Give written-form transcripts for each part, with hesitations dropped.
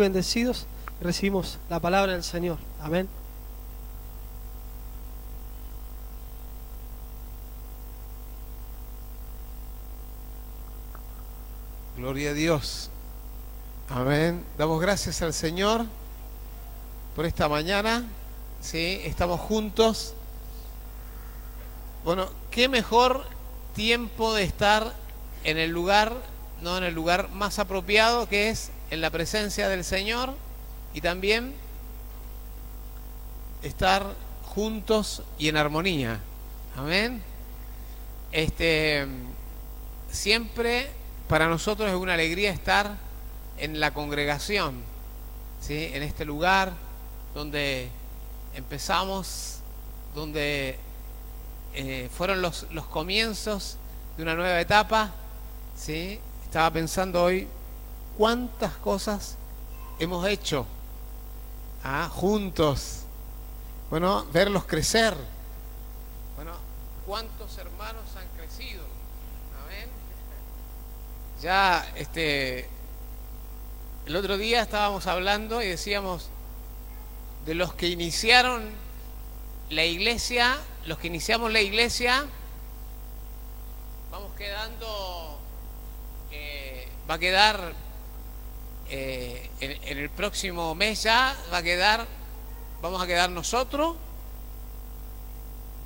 Bendecidos, recibimos la palabra del Señor. Amén. Gloria a Dios. Amén. Damos gracias al Señor por esta mañana. Sí, estamos juntos. Bueno, qué mejor tiempo de estar en el lugar, no en el lugar más apropiado, que es en la presencia del Señor, y también estar juntos y en armonía. Amén. Siempre para nosotros es una alegría estar en la congregación, ¿sí? En este lugar donde empezamos, donde fueron los comienzos de una nueva etapa, ¿sí? Estaba pensando hoy cuántas cosas hemos hecho juntos. Bueno, verlos crecer. Bueno, cuántos hermanos han crecido. Amén. Ya el otro día estábamos hablando y decíamos de los que iniciaron la iglesia, los que iniciamos la iglesia, vamos quedando, va a quedar en el próximo mes ya, vamos a quedar nosotros,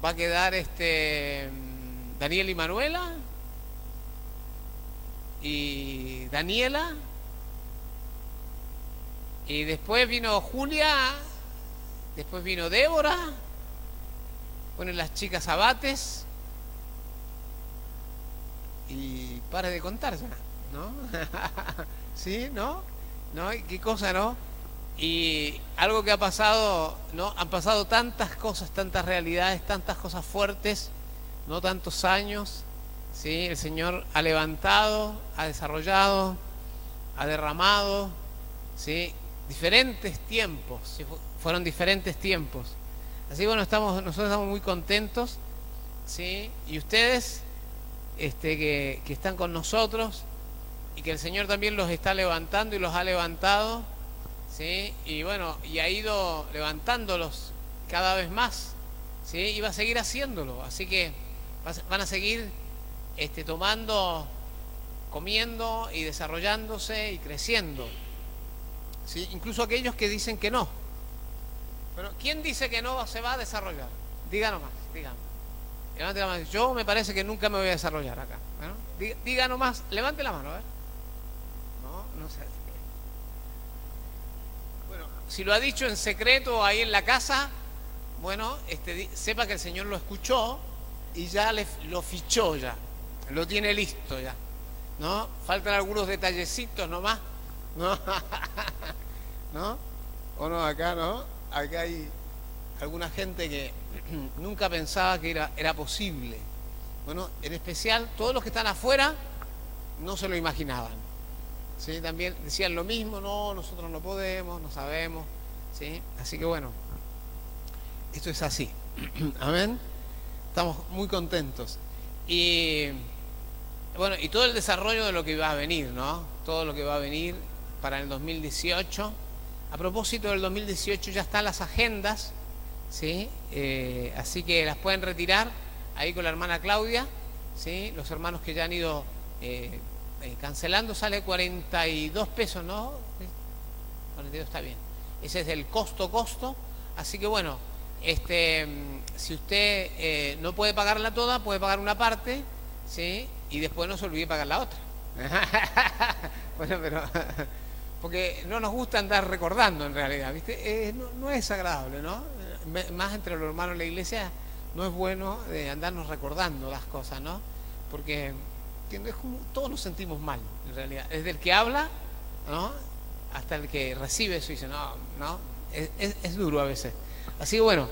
va a quedar Daniel y Manuela, y Daniela, y después vino Julia, después vino Débora, ponen las chicas Abates, y pare de contar ya, ¿no? ¿Sí? ¿No? ¿No? ¿Qué cosa, no? Y algo que ha pasado, ¿no? Han pasado tantas cosas, tantas realidades, tantas cosas fuertes, no tantos años, ¿sí? El Señor ha levantado, ha desarrollado, ha derramado, ¿sí? Diferentes tiempos, ¿sí? Fueron diferentes tiempos. Así bueno, nosotros estamos muy contentos, ¿sí? Y ustedes, que están con nosotros, y que el Señor también los está levantando y los ha levantado, ¿sí? Y bueno, y ha ido levantándolos cada vez más, ¿sí? Y va a seguir haciéndolo, así que van a seguir tomando, comiendo y desarrollándose y creciendo, ¿sí? Incluso aquellos que dicen que no. Pero ¿quién dice que no se va a desarrollar? Diga nomás, dígame. Levante la mano. Yo me parece que nunca me voy a desarrollar acá. ¿No? Diga nomás, levante la mano, a ver. No sé. Bueno, si lo ha dicho en secreto ahí en la casa, bueno, sepa que el Señor lo escuchó y ya lo fichó ya. Lo tiene listo ya. ¿No? Faltan algunos detallecitos nomás. ¿No? ¿No? ¿O no? Acá, ¿no? Acá hay alguna gente que nunca pensaba que era posible. Bueno, en especial todos los que están afuera no se lo imaginaban, ¿sí? También decían lo mismo, no, nosotros no podemos, no sabemos, ¿sí? Así que bueno, esto es así. Amén. Estamos muy contentos. Y bueno, y todo el desarrollo de lo que va a venir, ¿no? Todo lo que va a venir para el 2018. A propósito del 2018 ya están las agendas, ¿sí? Así que las pueden retirar ahí con la hermana Claudia, ¿sí? Los hermanos que ya han ido cancelando, sale 42 pesos, ¿no? 42 está bien. Ese es el costo. Así que bueno, si usted no puede pagarla toda, puede pagar una parte, ¿sí? Y después no se olvide pagar la otra. Bueno, pero porque no nos gusta andar recordando en realidad, ¿viste? No es agradable, ¿no? Más entre los hermanos de la iglesia no es bueno andarnos recordando las cosas, ¿no? Porque todos nos sentimos mal, en realidad. Desde el que habla, ¿no? Hasta el que recibe eso y dice, no, es duro a veces. Así que bueno,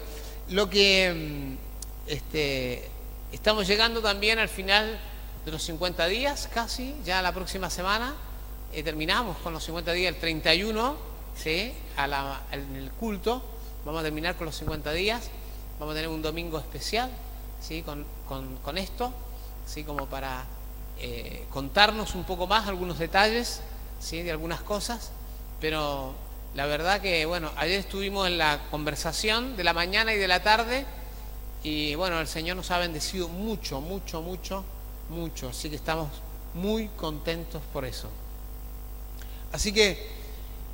lo que estamos llegando también al final de los 50 días, casi, ya la próxima semana. Terminamos con los 50 días el 31, ¿sí? En el culto vamos a terminar con los 50 días, vamos a tener un domingo especial, ¿sí? Con esto, ¿sí? Como para contarnos un poco más algunos detalles, ¿sí? De algunas cosas, pero la verdad que, bueno, ayer estuvimos en la conversación de la mañana y de la tarde y, bueno, el Señor nos ha bendecido mucho, mucho, mucho, mucho. Así que estamos muy contentos por eso. Así que,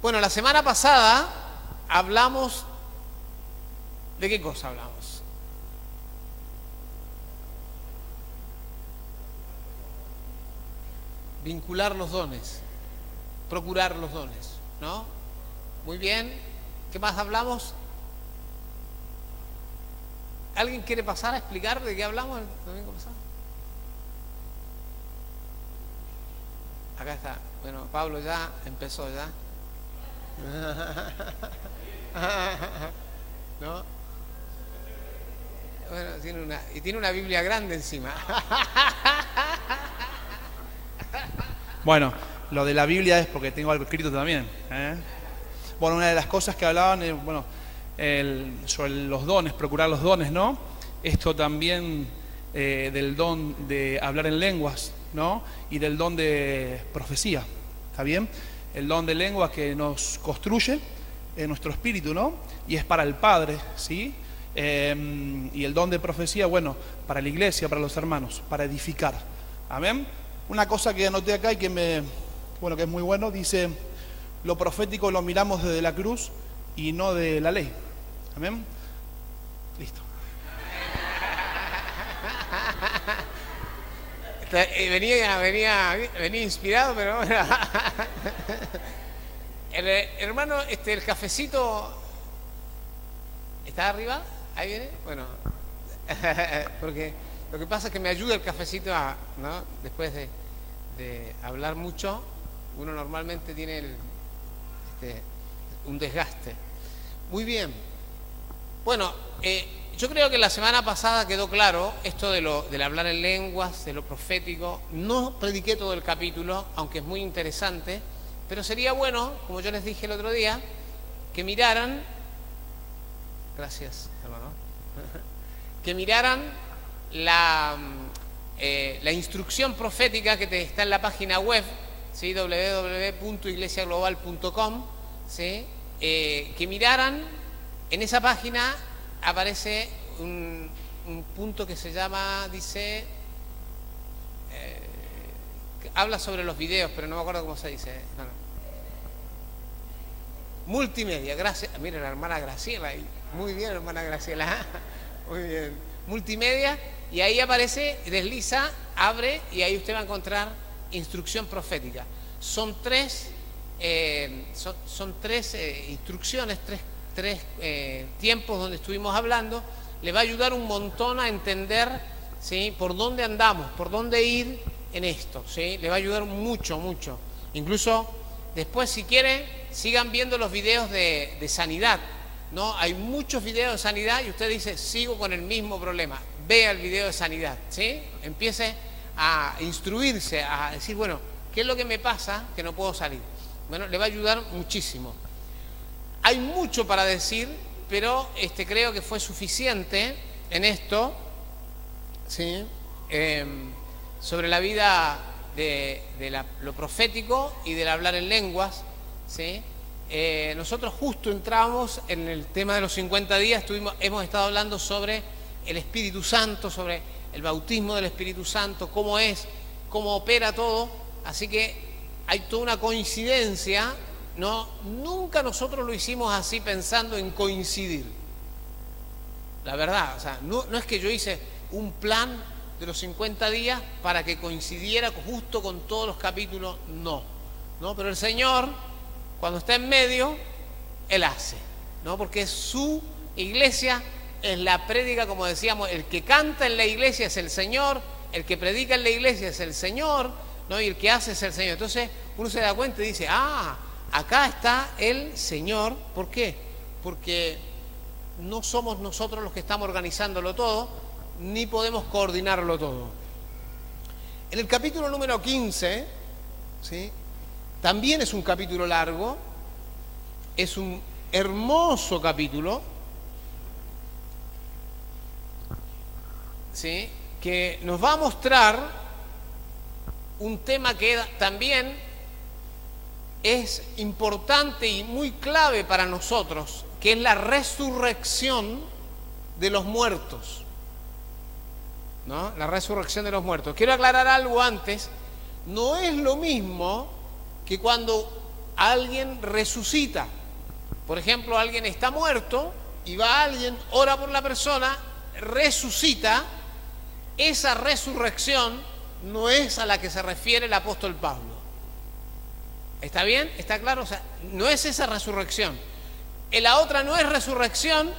bueno, la semana pasada hablamos... ¿De qué cosa hablamos? Vincular los dones, procurar los dones, ¿no? Muy bien. ¿Qué más hablamos? ¿Alguien quiere pasar a explicar de qué hablamos el domingo pasado? Acá está. Bueno, Pablo ya empezó ya. ¿No? Bueno, tiene una Biblia grande encima. Bueno, lo de la Biblia es porque tengo algo escrito también, ¿eh? Bueno, una de las cosas que hablaban, sobre los dones, procurar los dones, ¿no? Esto también del don de hablar en lenguas, ¿no? Y del don de profecía, ¿está bien? El don de lenguas que nos construye en nuestro espíritu, ¿no? Y es para el Padre, ¿sí? Y el don de profecía, bueno, para la iglesia, para los hermanos, para edificar. Amén. Una cosa que anoté acá y que que es muy bueno, dice: lo profético lo miramos desde la cruz y no de la ley. Amén. Listo. Venía inspirado, pero bueno. Hermano, el cafecito ¿está arriba? ¿Ahí viene? Bueno, porque lo que pasa es que me ayuda el cafecito ¿no? Después de hablar mucho, uno normalmente tiene un desgaste. Muy bien. Bueno, yo creo que la semana pasada quedó claro esto del hablar en lenguas, de lo profético. No prediqué todo el capítulo, aunque es muy interesante, pero sería bueno, como yo les dije el otro día, que miraran, gracias hermano, que miraran la instrucción profética que está en la página web, ¿sí? www.iglesiaglobal.com, ¿sí? Que miraran, en esa página aparece un punto que se llama, dice, habla sobre los videos, pero no me acuerdo cómo se dice. No. Multimedia, gracias. Mira la hermana Graciela ahí. Muy bien, hermana Graciela. Muy bien. Multimedia, y ahí aparece, desliza, abre, y ahí usted va a encontrar instrucción profética. Son tres instrucciones, tres tiempos donde estuvimos hablando. Le va a ayudar un montón a entender, ¿sí? Por dónde andamos, por dónde ir en esto, ¿sí? Le va a ayudar mucho, mucho. Incluso después, si quiere, sigan viendo los videos de sanidad, ¿no? Hay muchos videos de sanidad y usted dice, sigo con el mismo problema. Vea el video de sanidad, ¿sí? Empiece a instruirse, a decir, bueno, ¿qué es lo que me pasa que no puedo salir? Bueno, le va a ayudar muchísimo. Hay mucho para decir, pero creo que fue suficiente en esto, ¿sí? Sobre la vida de lo profético y del hablar en lenguas, ¿sí? Nosotros justo entramos en el tema de los 50 días, hemos estado hablando sobre el Espíritu Santo, sobre el bautismo del Espíritu Santo, cómo es, cómo opera todo, así que hay toda una coincidencia, ¿no? Nunca nosotros lo hicimos así pensando en coincidir, la verdad, o sea, no es que yo hice un plan de los 50 días para que coincidiera justo con todos los capítulos, no, pero el Señor, cuando está en medio, Él hace, ¿no? Porque su iglesia es la prédica, como decíamos, el que canta en la iglesia es el Señor, el que predica en la iglesia es el Señor, ¿no? Y el que hace es el Señor. Entonces uno se da cuenta y dice, acá está el Señor. ¿Por qué? Porque no somos nosotros los que estamos organizándolo todo, ni podemos coordinarlo todo. En el capítulo número 15, ¿sí? También es un capítulo largo, es un hermoso capítulo, ¿sí? Que nos va a mostrar un tema que también es importante y muy clave para nosotros, que es la resurrección de los muertos, ¿no? La resurrección de los muertos. Quiero aclarar algo antes. No es lo mismo que cuando alguien resucita. Por ejemplo, alguien está muerto y va alguien, ora por la persona, resucita. Esa resurrección no es a la que se refiere el apóstol Pablo. ¿Está bien? ¿Está claro? O sea, no es esa resurrección. La otra no es resurrección,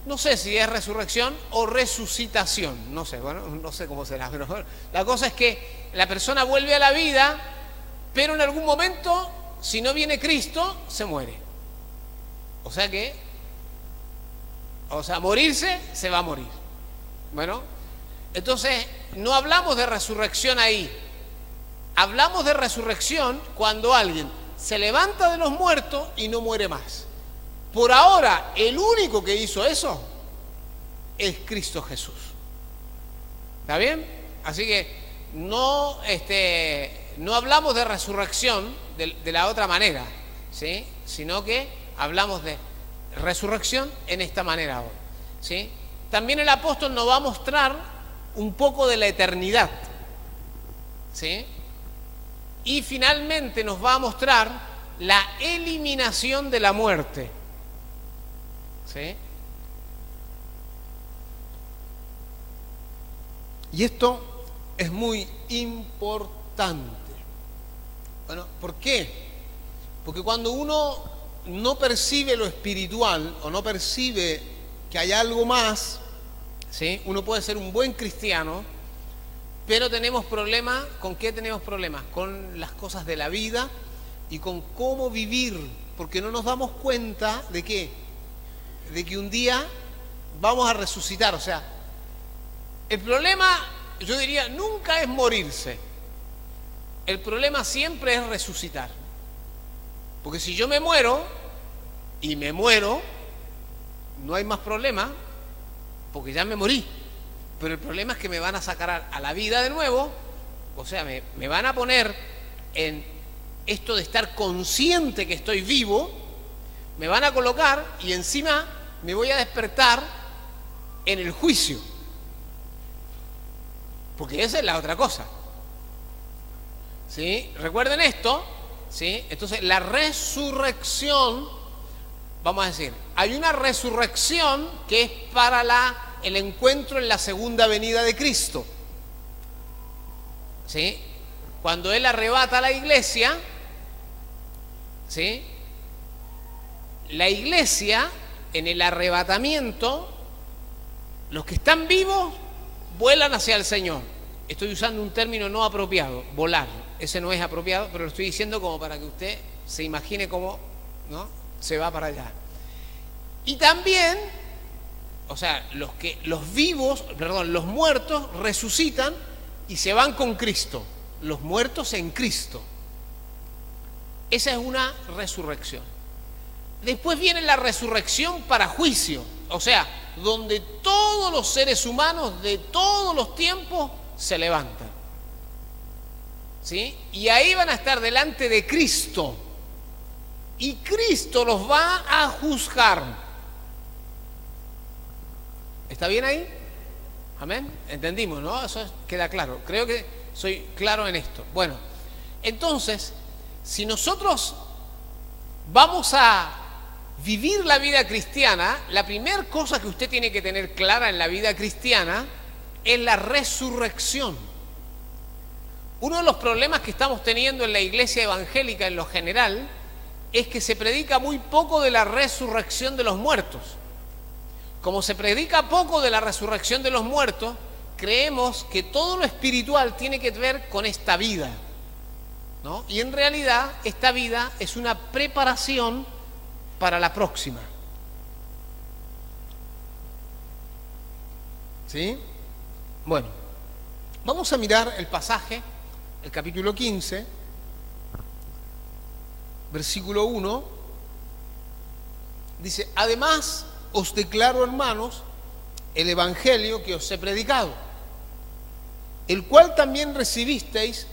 no sé si es resurrección o resucitación, no sé, bueno, no sé cómo será, pero la cosa es que la persona vuelve a la vida, pero en algún momento, si no viene Cristo, se muere. O sea, morirse, se va a morir. Bueno, entonces, no hablamos de resurrección ahí. Hablamos de resurrección cuando alguien se levanta de los muertos y no muere más. Por ahora, el único que hizo eso es Cristo Jesús. ¿Está bien? Así que no hablamos de resurrección de la otra manera, ¿sí? Sino que hablamos de resurrección en esta manera hoy, ¿sí? También el apóstol nos va a mostrar un poco de la eternidad, ¿sí? Y finalmente nos va a mostrar la eliminación de la muerte, ¿sí? Y esto es muy importante. Bueno, ¿por qué? Porque cuando uno no percibe lo espiritual o no percibe que hay algo más, ¿sí? Uno puede ser un buen cristiano, pero tenemos problemas. ¿Con qué tenemos problemas? Con las cosas de la vida y con cómo vivir, porque no nos damos cuenta de que un día vamos a resucitar. O sea, el problema, yo diría, nunca es morirse. El problema siempre es resucitar. Porque si yo me muero, no hay más problema, porque ya me morí. Pero el problema es que me van a sacar a la vida de nuevo, o sea, me van a poner en esto de estar consciente que estoy vivo, me van a colocar y encima me voy a despertar en el juicio. Porque esa es la otra cosa, ¿sí? Recuerden esto, ¿sí? Entonces, la resurrección, vamos a decir, hay una resurrección que es para el encuentro en la segunda venida de Cristo, ¿sí? Cuando Él arrebata a la iglesia, ¿sí? La iglesia, en el arrebatamiento, los que están vivos vuelan hacia el Señor. Estoy usando un término no apropiado, volar. Ese no es apropiado, pero lo estoy diciendo como para que usted se imagine cómo, ¿no?, se va para allá. Y también, o sea, los muertos resucitan y se van con Cristo. Los muertos en Cristo. Esa es una resurrección. Después viene la resurrección para juicio, o sea, donde todos los seres humanos de todos los tiempos se levantan, ¿sí? Y ahí van a estar delante de Cristo, y Cristo los va a juzgar. ¿Está bien ahí? Amén. ¿Entendimos, no? Eso queda claro. Creo que soy claro en esto. Bueno, entonces, si nosotros vamos a vivir la vida cristiana, la primera cosa que usted tiene que tener clara en la vida cristiana es la resurrección. Uno de los problemas que estamos teniendo en la iglesia evangélica en lo general es que se predica muy poco de la resurrección de los muertos. Como se predica poco de la resurrección de los muertos, creemos que todo lo espiritual tiene que ver con esta vida, ¿no? Y en realidad esta vida es una preparación para la próxima. ¿Sí? Bueno, vamos a mirar el pasaje, el capítulo 15, versículo 1. Dice: además os declaro, hermanos, el evangelio que os he predicado, el cual también recibisteis,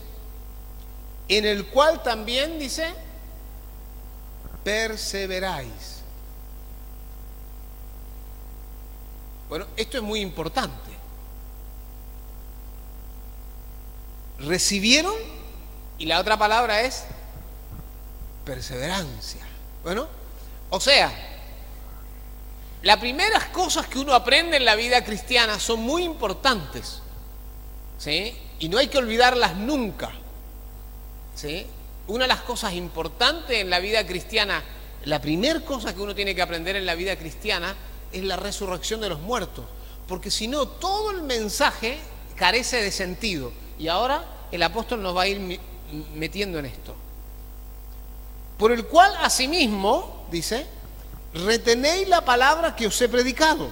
en el cual también, dice, perseveráis. Bueno, esto es muy importante. Recibieron, y la otra palabra es perseverancia. Bueno, o sea, las primeras cosas que uno aprende en la vida cristiana son muy importantes, ¿sí? Y no hay que olvidarlas nunca, ¿sí? Una de las cosas importantes en la vida cristiana, la primera cosa que uno tiene que aprender en la vida cristiana es la resurrección de los muertos, porque si no, todo el mensaje carece de sentido. Y ahora el apóstol nos va a ir metiendo en esto. Por el cual, asimismo, dice, retenéis la palabra que os he predicado.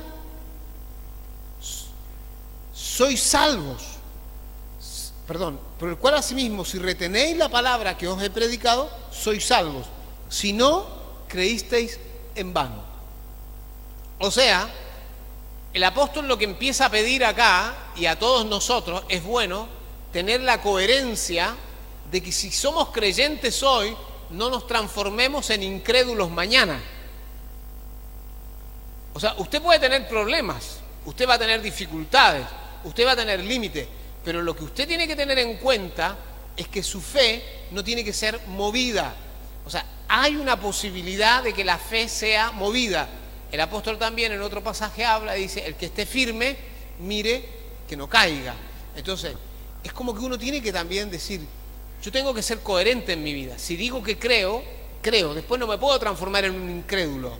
Sois salvos. Perdón, por el cual, asimismo, si retenéis la palabra que os he predicado, sois salvos. Si no, creísteis en vano. O sea, el apóstol lo que empieza a pedir acá, y a todos nosotros, es bueno tener la coherencia de que si somos creyentes hoy, no nos transformemos en incrédulos mañana. O sea, usted puede tener problemas, usted va a tener dificultades, usted va a tener límites, pero lo que usted tiene que tener en cuenta es que su fe no tiene que ser movida. O sea, hay una posibilidad de que la fe sea movida. El apóstol también en otro pasaje habla y dice, el que esté firme, mire que no caiga. Entonces, es como que uno tiene que también decir, yo tengo que ser coherente en mi vida. Si digo que creo, creo. Después no me puedo transformar en un incrédulo.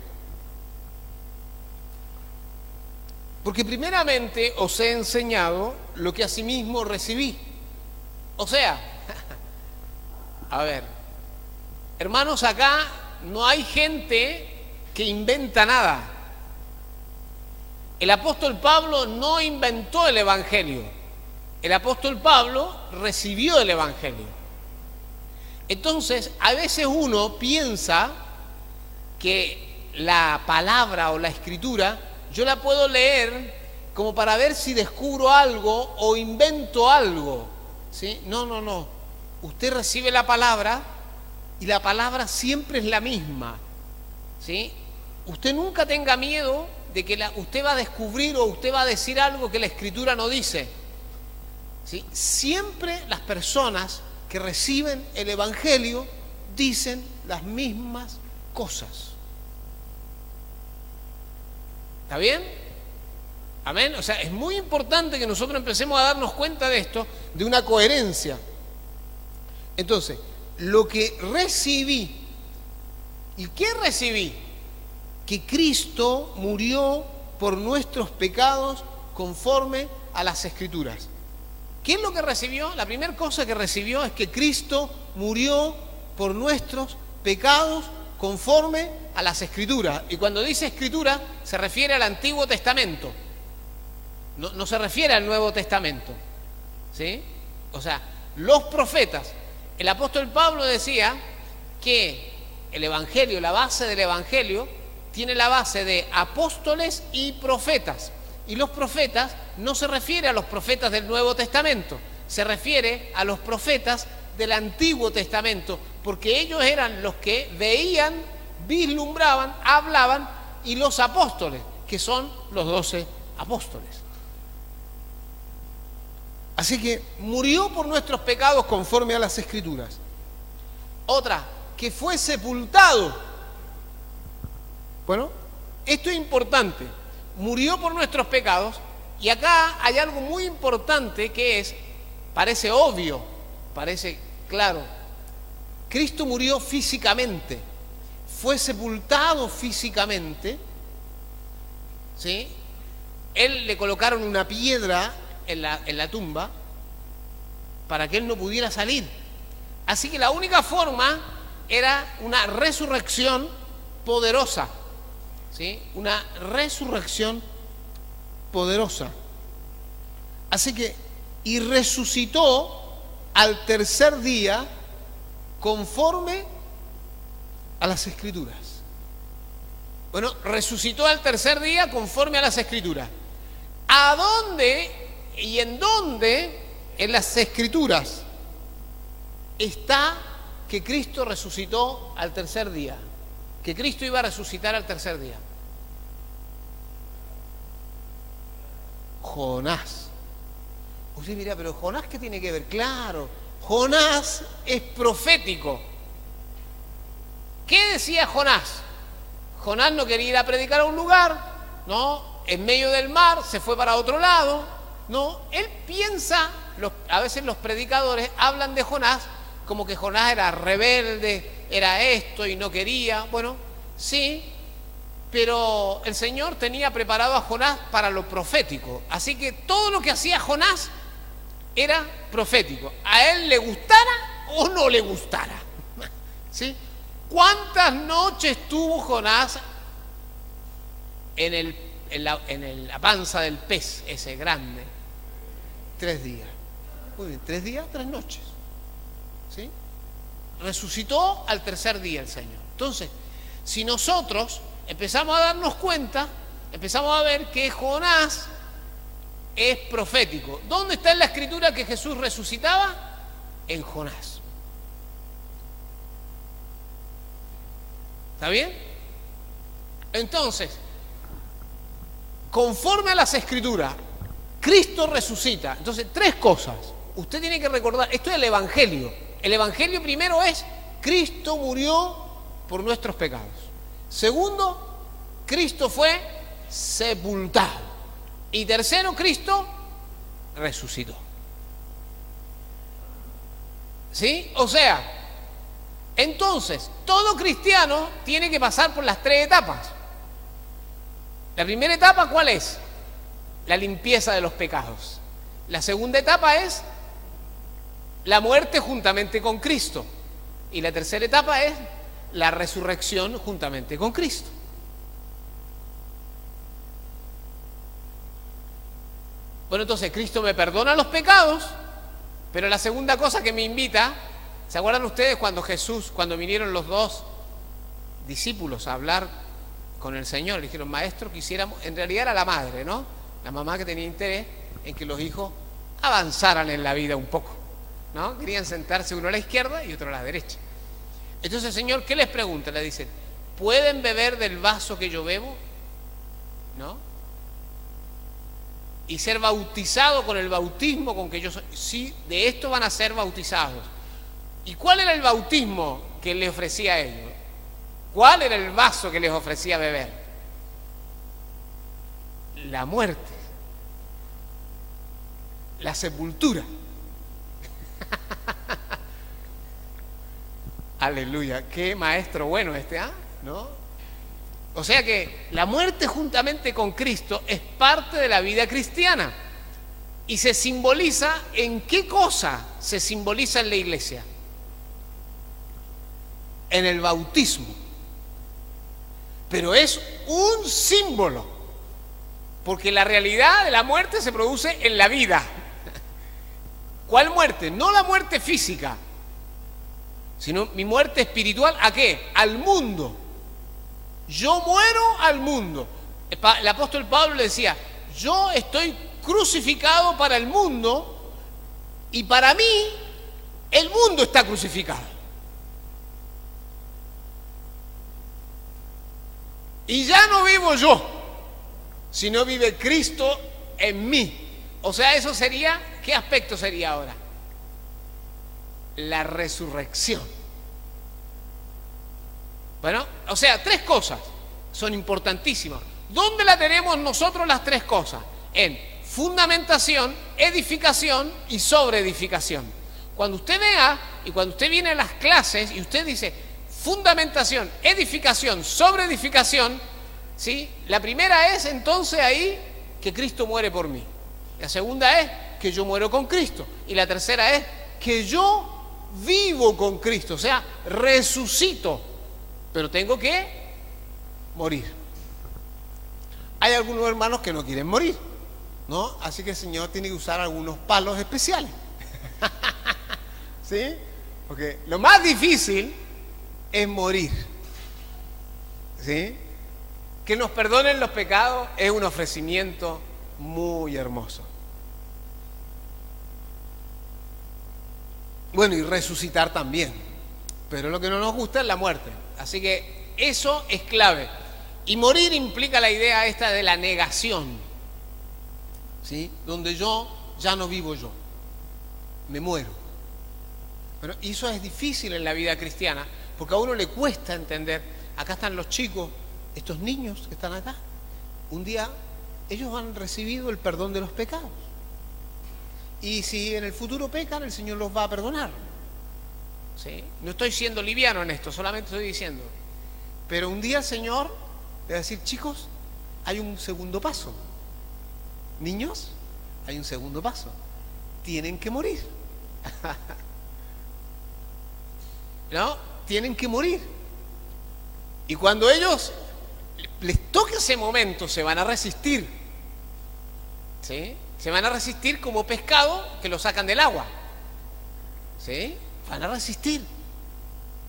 Porque primeramente os he enseñado lo que asimismo recibí. O sea, a ver, hermanos, acá no hay gente que inventa nada. El apóstol Pablo no inventó el Evangelio. El apóstol Pablo recibió el Evangelio. Entonces, a veces uno piensa que la palabra o la escritura yo la puedo leer como para ver si descubro algo o invento algo, ¿sí? No. Usted recibe la palabra y la palabra siempre es la misma, ¿sí? Usted nunca tenga miedo de que usted va a descubrir o usted va a decir algo que la escritura no dice, ¿sí? Siempre las personas que reciben el Evangelio dicen las mismas cosas. ¿Está bien? Amén. O sea, es muy importante que nosotros empecemos a darnos cuenta de esto, de una coherencia. Entonces, lo que recibí, ¿y qué recibí? Que Cristo murió por nuestros pecados conforme a las Escrituras. ¿Qué es lo que recibió? La primera cosa que recibió es que Cristo murió por nuestros pecados conforme a las Escrituras. Y cuando dice Escritura, se refiere al Antiguo Testamento. No se refiere al Nuevo Testamento, ¿sí? O sea, los profetas. El apóstol Pablo decía que el Evangelio, la base del Evangelio, tiene la base de apóstoles y profetas. Y los profetas no se refiere a los profetas del Nuevo Testamento, se refiere a los profetas del Antiguo Testamento, porque ellos eran los que veían, vislumbraban, hablaban, y los apóstoles, que son los 12 apóstoles. Así que murió por nuestros pecados conforme a las Escrituras. Otra, que fue sepultado. Bueno, esto es importante. Murió por nuestros pecados, y acá hay algo muy importante que es, parece obvio, parece claro. Cristo murió físicamente, fue sepultado físicamente, ¿sí? Él le colocaron una piedra en la tumba para que él no pudiera salir. Así que la única forma era una resurrección poderosa, ¿sí? Una resurrección poderosa. Así que, y resucitó al tercer día conforme a las Escrituras. Bueno, resucitó al tercer día conforme a las Escrituras. ¿A dónde y en dónde en las Escrituras está que Cristo resucitó al tercer día? que Cristo iba a resucitar al tercer día? Jonás. Usted dirá, pero Jonás, ¿qué tiene que ver? Claro, Jonás es profético. ¿Qué decía Jonás? Jonás no quería ir a predicar a un lugar, ¿no? En medio del mar, se fue para otro lado, ¿no? Él piensa, a veces los predicadores hablan de Jonás como que Jonás era rebelde, era esto y no quería. Bueno, sí, pero el Señor tenía preparado a Jonás para lo profético. Así que todo lo que hacía Jonás era profético. A él le gustara o no le gustara. ¿Sí? ¿Cuántas noches tuvo Jonás en la panza del pez ese grande? 3 días. Muy bien, 3 días, 3 noches. ¿Sí? Resucitó al tercer día el Señor. Entonces, si nosotros empezamos a darnos cuenta, empezamos a ver que Jonás es profético. ¿Dónde está en la Escritura que Jesús resucitaba? En Jonás. ¿Está bien? Entonces, conforme a las Escrituras, Cristo resucita. Entonces, 3 cosas. Usted tiene que recordar, esto es el Evangelio. El Evangelio primero es, Cristo murió por nuestros pecados. Segundo, Cristo fue sepultado. Y tercero, Cristo resucitó. ¿Sí? O sea, entonces, todo cristiano tiene que pasar por las 3 etapas. La primera etapa, ¿cuál es? La limpieza de los pecados. La segunda etapa es la muerte juntamente con Cristo. Y la tercera etapa es la resurrección juntamente con Cristo. Bueno, entonces Cristo me perdona los pecados, pero la segunda cosa que me invita, ¿se acuerdan ustedes cuando vinieron los 2 discípulos a hablar con el Señor? Le dijeron, maestro, quisiéramos, en realidad era la madre, ¿no? La mamá que tenía interés en que los hijos avanzaran en la vida un poco, ¿no? Querían sentarse uno a la izquierda y otro a la derecha. Entonces el Señor, ¿qué les pregunta? Le dicen, ¿pueden beber del vaso que yo bebo? ¿No? Y ser bautizado con el bautismo con que yo soy. Sí, de esto van a ser bautizados. ¿Y cuál era el bautismo que le ofrecía a ellos? ¿Cuál era el vaso que les ofrecía beber? La muerte, la sepultura. Aleluya, qué maestro bueno este, ¿ah? ¿No? O sea que la muerte juntamente con Cristo es parte de la vida cristiana. Y se simboliza, ¿en qué cosa se simboliza en la iglesia? En el bautismo. Pero es un símbolo, porque la realidad de la muerte se produce en la vida. ¿Cuál muerte? No la muerte física, sino mi muerte espiritual. ¿A qué? Al mundo. Yo muero al mundo. El apóstol Pablo le decía, yo estoy crucificado para el mundo y para mí el mundo está crucificado. Y ya no vivo yo, sino vive Cristo en mí. O sea, eso sería, ¿qué aspecto sería ahora? La resurrección. Bueno, o sea, 3 cosas son importantísimas. ¿Dónde la tenemos nosotros las 3 cosas? En fundamentación, edificación y sobreedificación. Cuando usted vea y cuando usted viene a las clases y usted dice fundamentación, edificación, sobreedificación, ¿sí? La primera es entonces ahí que Cristo muere por mí. La segunda es que yo muero con Cristo. Y la tercera es que yo vivo con Cristo, o sea, resucito. Pero tengo que morir. Hay algunos hermanos que no quieren morir, ¿no? Así que el Señor tiene que usar algunos palos especiales. ¿Sí? Porque lo más difícil es morir. ¿Sí? Que nos perdonen los pecados es un ofrecimiento muy hermoso. Bueno, y resucitar también. Pero lo que no nos gusta es la muerte. Así que eso es clave. Y morir implica la idea esta de la negación, ¿sí? Donde yo ya no vivo yo, me muero. Pero eso es difícil en la vida cristiana, porque a uno le cuesta entender. Acá están los chicos, estos niños que están acá. Un día ellos han recibido el perdón de los pecados. Y si en el futuro pecan, el Señor los va a perdonar. ¿Sí? No estoy siendo liviano en esto, solamente estoy diciendo. Pero un día el Señor le va a decir, chicos, hay un segundo paso. Niños, hay un segundo paso. Tienen que morir. ¿No? Tienen que morir. Y cuando ellos les toque ese momento, se van a resistir. ¿Sí? Se van a resistir como pescado que lo sacan del agua. ¿Sí? Van a resistir.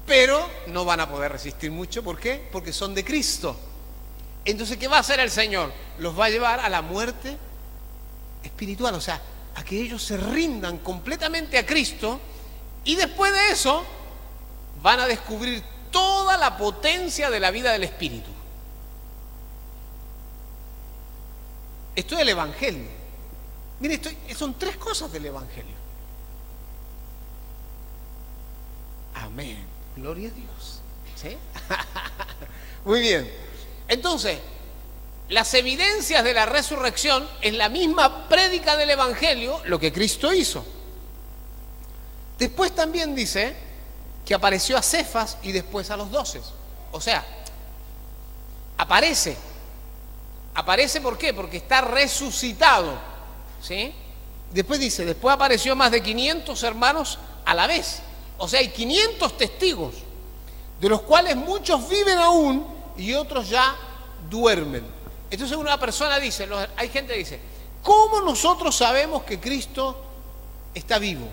Pero no van a poder resistir mucho. ¿Por qué? Porque son de Cristo. Entonces, ¿qué va a hacer el Señor? Los va a llevar a la muerte espiritual. O sea, a que ellos se rindan completamente a Cristo. Y después de eso, van a descubrir toda la potencia de la vida del Espíritu. Esto es el Evangelio. Mire, son tres cosas del Evangelio. Amén. Gloria a Dios. ¿Sí? Muy bien. Entonces, las evidencias de la resurrección es la misma prédica del Evangelio, lo que Cristo hizo. Después también dice que apareció a Cefas y después a los 12. O sea, aparece. ¿Aparece por qué? Porque está resucitado. ¿Sí? Después dice, después apareció más de 500 hermanos a la vez. O sea, hay 500 testigos, de los cuales muchos viven aún y otros ya duermen. Entonces una persona dice, hay gente que dice, ¿cómo nosotros sabemos que Cristo está vivo?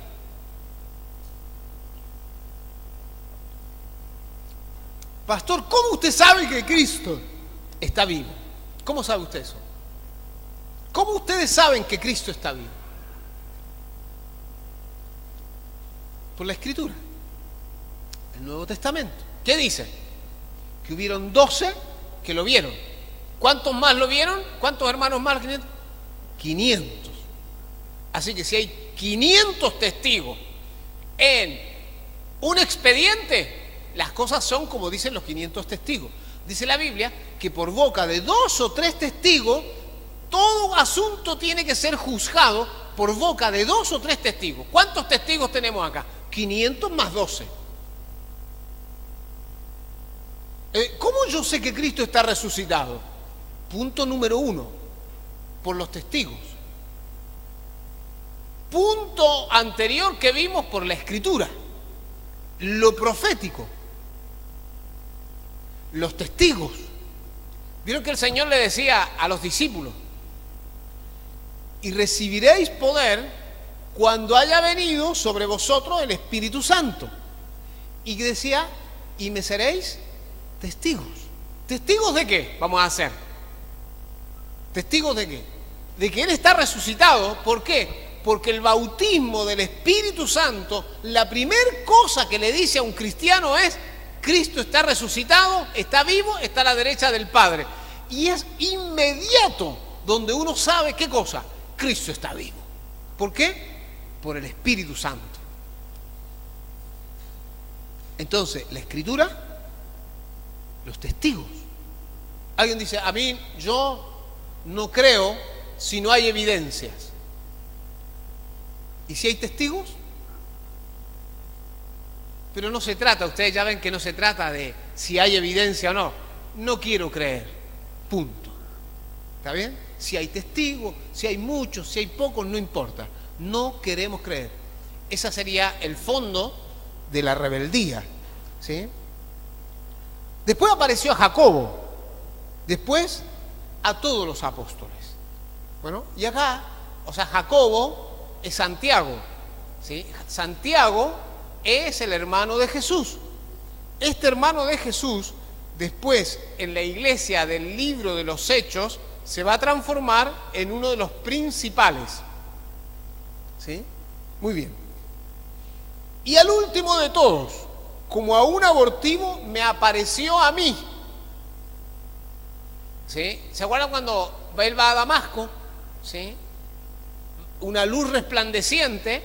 Pastor, ¿cómo usted sabe que Cristo está vivo? ¿Cómo sabe usted eso? ¿Cómo ustedes saben que Cristo está vivo? Por la Escritura, el Nuevo Testamento. ¿Qué dice? Que hubieron 12 que lo vieron. ¿Cuántos más lo vieron? ¿Cuántos hermanos más? 500. Así que si hay 500 testigos en un expediente, las cosas son como dicen los 500 testigos. Dice la Biblia que por boca de 2 o 3 testigos, todo asunto tiene que ser juzgado por boca de 2 o 3 testigos. ¿Cuántos testigos tenemos acá? 500 más 12. ¿Cómo yo sé que Cristo está resucitado? Punto número 1, por los testigos. Punto anterior que vimos por la Escritura, lo profético, los testigos. Vieron que el Señor le decía a los discípulos, y recibiréis poder cuando haya venido sobre vosotros el Espíritu Santo. Y decía, y me seréis testigos. ¿Testigos de qué vamos a hacer? ¿Testigos de qué? De que Él está resucitado. ¿Por qué? Porque el bautismo del Espíritu Santo, la primer cosa que le dice a un cristiano es, Cristo está resucitado, está vivo, está a la derecha del Padre. Y es inmediato donde uno sabe qué cosa, Cristo está vivo. ¿Por qué? Por el Espíritu Santo. Entonces, la Escritura, los testigos. Alguien dice, a mí yo no creo si no hay evidencias. ¿Y si hay testigos? Pero no se trata, ustedes ya ven que no se trata de si hay evidencia o no. No quiero creer, punto. ¿Está bien? Si hay testigos, si hay muchos, si hay pocos, no importa. No queremos creer. Ese sería el fondo de la rebeldía. ¿Sí? Después apareció a Jacobo. Después a todos los apóstoles. Bueno, y acá, o sea, Jacobo es Santiago. ¿Sí? Santiago es el hermano de Jesús. Este hermano de Jesús, después en la iglesia del libro de los Hechos, se va a transformar en uno de los principales. ¿Sí? Muy bien. Y al último de todos, como a un abortivo me apareció a mí. ¿Sí? ¿Se acuerdan cuando él va a Damasco? ¿Sí? Una luz resplandeciente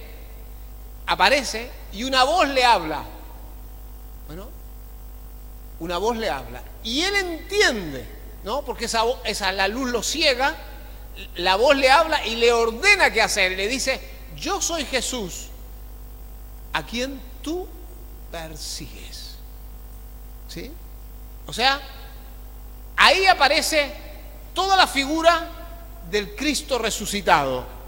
aparece y una voz le habla. Bueno, una voz le habla. Y él entiende, ¿no? Porque la luz lo ciega, la voz le habla y le ordena qué hacer. Le dice, yo soy Jesús, a quien tú persigues. ¿Sí? O sea, ahí aparece toda la figura del Cristo resucitado.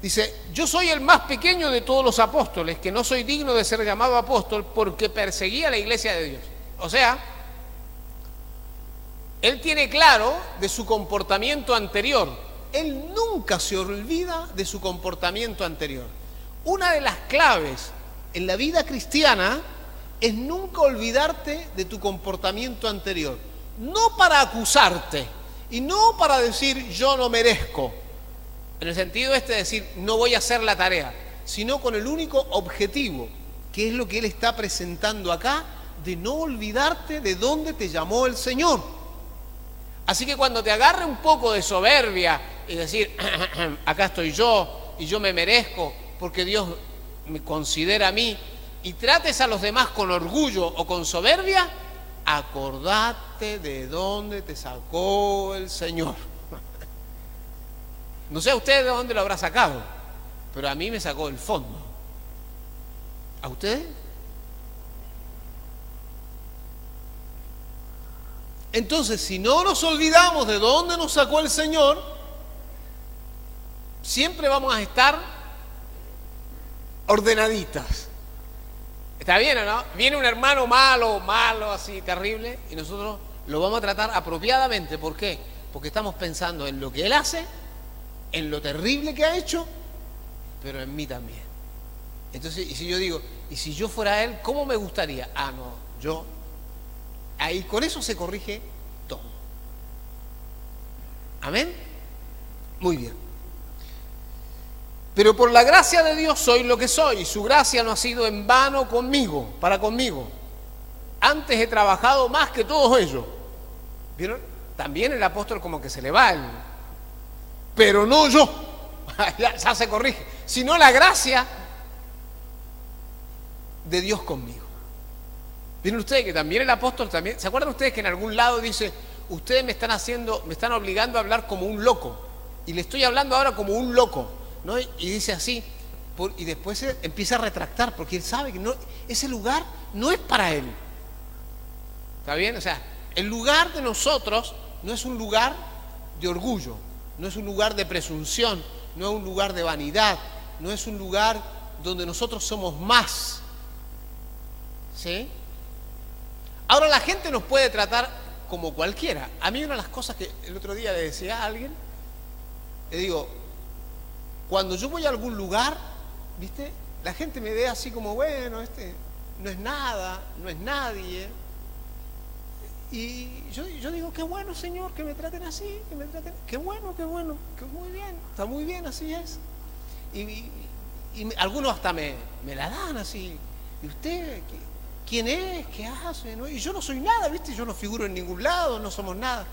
Dice, yo soy el más pequeño de todos los apóstoles, que no soy digno de ser llamado apóstol porque perseguía la iglesia de Dios. O sea, él tiene claro de su comportamiento anterior. Él nunca se olvida de su comportamiento anterior. Una de las claves en la vida cristiana es nunca olvidarte de tu comportamiento anterior. No para acusarte y no para decir yo no merezco, en el sentido de decir no voy a hacer la tarea, sino con el único objetivo, que es lo que él está presentando acá, de no olvidarte de dónde te llamó el Señor. Así que cuando te agarre un poco de soberbia y decir acá estoy yo y yo me merezco porque Dios me considera a mí, y trates a los demás con orgullo o con soberbia, acordate de dónde te sacó el Señor. No sé a ustedes de dónde lo habrá sacado, pero a mí me sacó del fondo. ¿A ustedes? Entonces, si no nos olvidamos de dónde nos sacó el Señor, siempre vamos a estar ordenaditas. ¿Está bien o no? Viene un hermano malo, así, terrible, y nosotros lo vamos a tratar apropiadamente. ¿Por qué? Porque estamos pensando en lo que él hace, en lo terrible que ha hecho, pero en mí también. Entonces, y si yo digo, y si yo fuera él, ¿cómo me gustaría? Ah, no, yo. Ahí con eso se corrige todo. ¿Amén? Muy bien. Pero por la gracia de Dios soy lo que soy, y su gracia no ha sido en vano conmigo, para conmigo. Antes he trabajado más que todos ellos. ¿Vieron? También el apóstol como que se le va pero no yo. Ya se corrige. Sino la gracia de Dios conmigo. ¿Vieron ustedes que también el apóstol también? ¿Se acuerdan ustedes que en algún lado dice, ustedes me están obligando a hablar como un loco? Y le estoy hablando ahora como un loco, ¿no? Y dice así, y después empieza a retractar, porque él sabe que no, ese lugar no es para él. ¿Está bien? O sea, el lugar de nosotros no es un lugar de orgullo, no es un lugar de presunción, no es un lugar de vanidad, no es un lugar donde nosotros somos más. ¿Sí? Ahora la gente nos puede tratar como cualquiera. A mí una de las cosas que el otro día le decía a alguien, le digo, cuando yo voy a algún lugar, ¿viste? La gente me ve así como, bueno, no es nada, no es nadie. Y yo digo, qué bueno, Señor, que me traten así, qué bueno, que muy bien, está muy bien, así es. Y algunos hasta me la dan así. ¿Y usted quién es? ¿Qué hace? ¿No? Y yo no soy nada, ¿viste? Yo no figuro en ningún lado, no somos nada.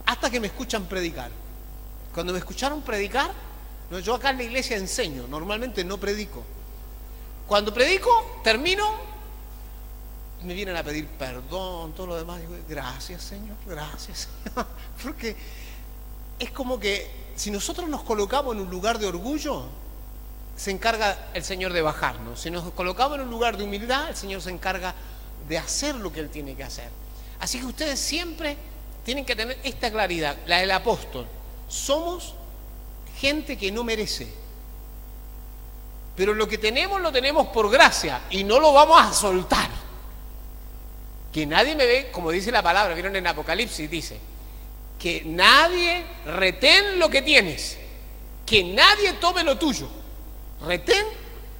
Hasta que me escuchan predicar. Cuando me escucharon predicar, no, yo acá en la iglesia enseño, normalmente no predico. Cuando predico, termino, me vienen a pedir perdón, todo lo demás, digo, gracias Señor, gracias Señor. Porque es como que si nosotros nos colocamos en un lugar de orgullo, se encarga el Señor de bajarnos. Si nos colocamos en un lugar de humildad, el Señor se encarga de hacer lo que Él tiene que hacer. Así que ustedes siempre tienen que tener esta claridad, la del apóstol. Somos gente que no merece, pero lo que tenemos lo tenemos por gracia y no lo vamos a soltar. Que nadie me ve, como dice la palabra, vieron en Apocalipsis, dice que nadie retén lo que tienes, que nadie tome lo tuyo, retén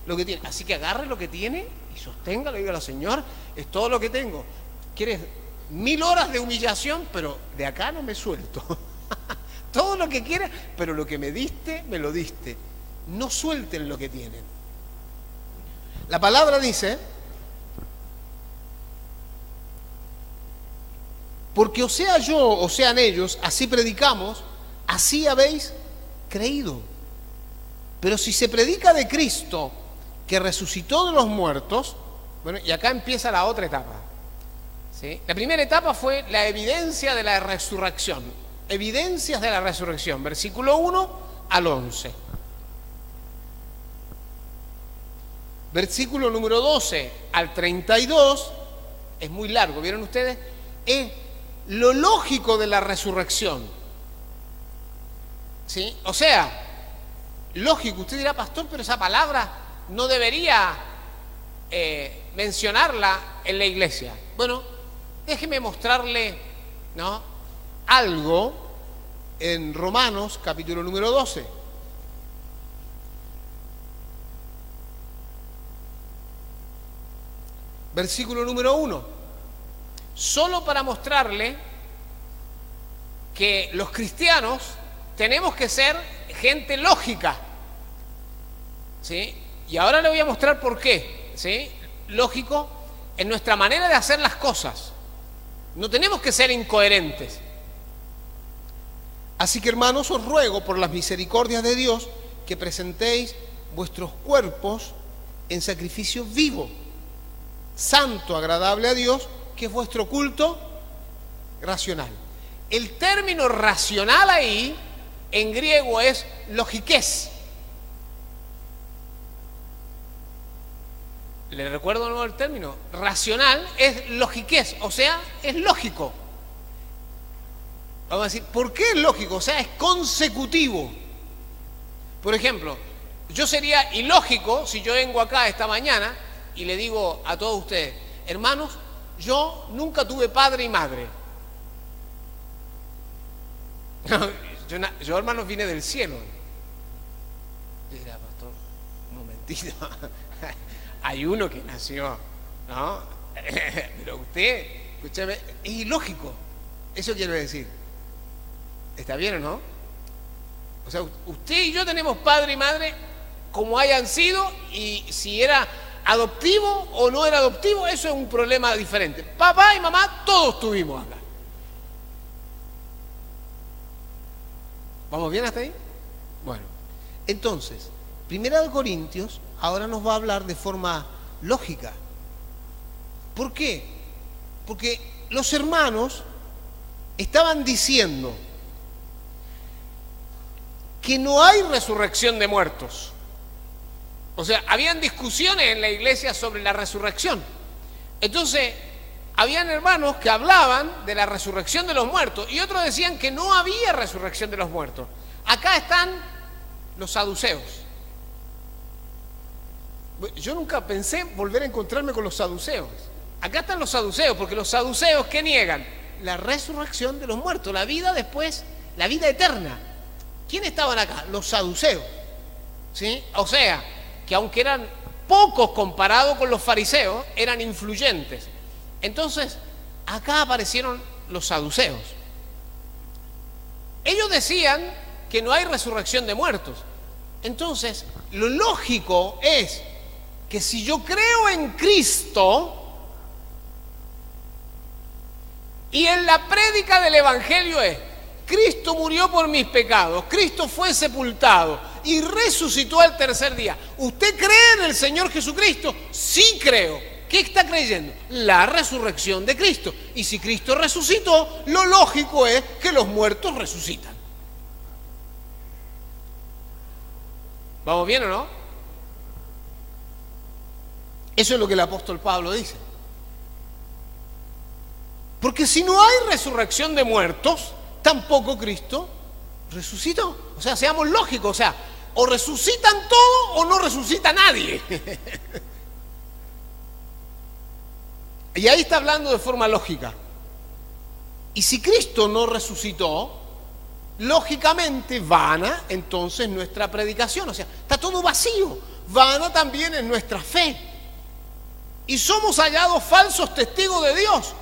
lo que tienes. Así que agarre lo que tiene y sosténgalo, dígalo, Señor, es todo lo que tengo. ¿Quieres 1000 horas de humillación? Pero de acá no me suelto. Todo lo que quieras, pero lo que me diste, me lo diste. No suelten lo que tienen. La palabra dice Porque o sea yo o sean ellos, así predicamos, así habéis creído. Pero si se predica de Cristo, que resucitó de los muertos, bueno, y acá empieza la otra etapa, ¿sí? La primera etapa fue la evidencia de la resurrección. Evidencias de la resurrección, versículo 1 al 11. Versículo número 12 al 32, es muy largo, ¿vieron ustedes? Es lo lógico de la resurrección, ¿sí? O sea, lógico, usted dirá, pastor, pero esa palabra no debería mencionarla en la iglesia. Bueno, déjeme mostrarle, ¿no?, algo en Romanos capítulo número 12. Versículo número 1. Solo para mostrarle que los cristianos tenemos que ser gente lógica, ¿sí? Y ahora le voy a mostrar por qué, ¿sí? Lógico en nuestra manera de hacer las cosas. No tenemos que ser incoherentes. Así que, hermanos, os ruego por las misericordias de Dios que presentéis vuestros cuerpos en sacrificio vivo, santo, agradable a Dios, que es vuestro culto racional. El término racional ahí en griego es logikés. ¿Le recuerdo de nuevo el término? Racional es logikés, o sea, es lógico. Vamos a decir, ¿por qué es lógico? O sea, es consecutivo. Por ejemplo, yo sería ilógico si yo vengo acá esta mañana y le digo a todos ustedes, hermanos, yo nunca tuve padre y madre. Yo hermanos, vine del cielo. Yo diría, pastor, un momentito. Hay uno que nació, ¿no? Pero usted, escúchame, es ilógico. Eso quiero decir. ¿Está bien o no? O sea, usted y yo tenemos padre y madre como hayan sido, y si era adoptivo o no era adoptivo, eso es un problema diferente. Papá y mamá, todos tuvimos acá. ¿Vamos bien hasta ahí? Bueno, entonces, 1 Corintios ahora nos va a hablar de forma lógica. ¿Por qué? Porque los hermanos estaban diciendo que no hay resurrección de muertos. O sea, habían discusiones en la iglesia sobre la resurrección. Entonces, habían hermanos que hablaban de la resurrección de los muertos y otros decían que no había resurrección de los muertos. Acá están los saduceos. Yo nunca pensé volver a encontrarme con los saduceos. Acá están los saduceos, porque los saduceos, ¿qué niegan? La resurrección de los muertos, la vida después, la vida eterna. ¿Quiénes estaban acá? Los saduceos, ¿sí? O sea, que aunque eran pocos comparados con los fariseos, eran influyentes. Entonces, acá aparecieron los saduceos. Ellos decían que no hay resurrección de muertos. Entonces, lo lógico es que si yo creo en Cristo y en la prédica del Evangelio es, Cristo murió por mis pecados, Cristo fue sepultado y resucitó al tercer día. ¿Usted cree en el Señor Jesucristo? Sí creo. ¿Qué está creyendo? La resurrección de Cristo. Y si Cristo resucitó, lo lógico es que los muertos resucitan. ¿Vamos bien o no? Eso es lo que el apóstol Pablo dice. Porque si no hay resurrección de muertos, tampoco Cristo resucitó. O sea, seamos lógicos. O sea, o resucitan todos o no resucita nadie. Y ahí está hablando de forma lógica. Y si Cristo no resucitó, lógicamente vana entonces nuestra predicación. O sea, está todo vacío. Vana también es nuestra fe. Y somos hallados falsos testigos de Dios,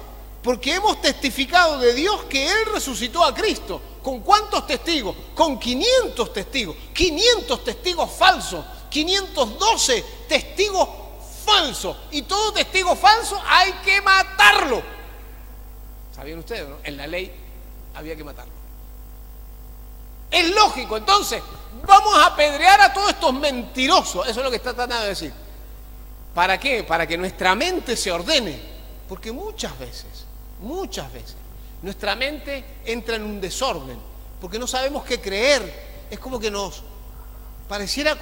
porque hemos testificado de Dios que Él resucitó a Cristo. ¿Con cuántos testigos? Con 500 testigos. 500 testigos falsos. 512 testigos falsos. Y todo testigo falso hay que matarlo. ¿Sabían ustedes, no? En la ley había que matarlo. Es lógico, entonces, vamos a apedrear a todos estos mentirosos. Eso es lo que está tratando de decir. ¿Para qué? Para que nuestra mente se ordene. Porque muchas veces, nuestra mente entra en un desorden. Porque no sabemos qué creer. Es como que nos pareciera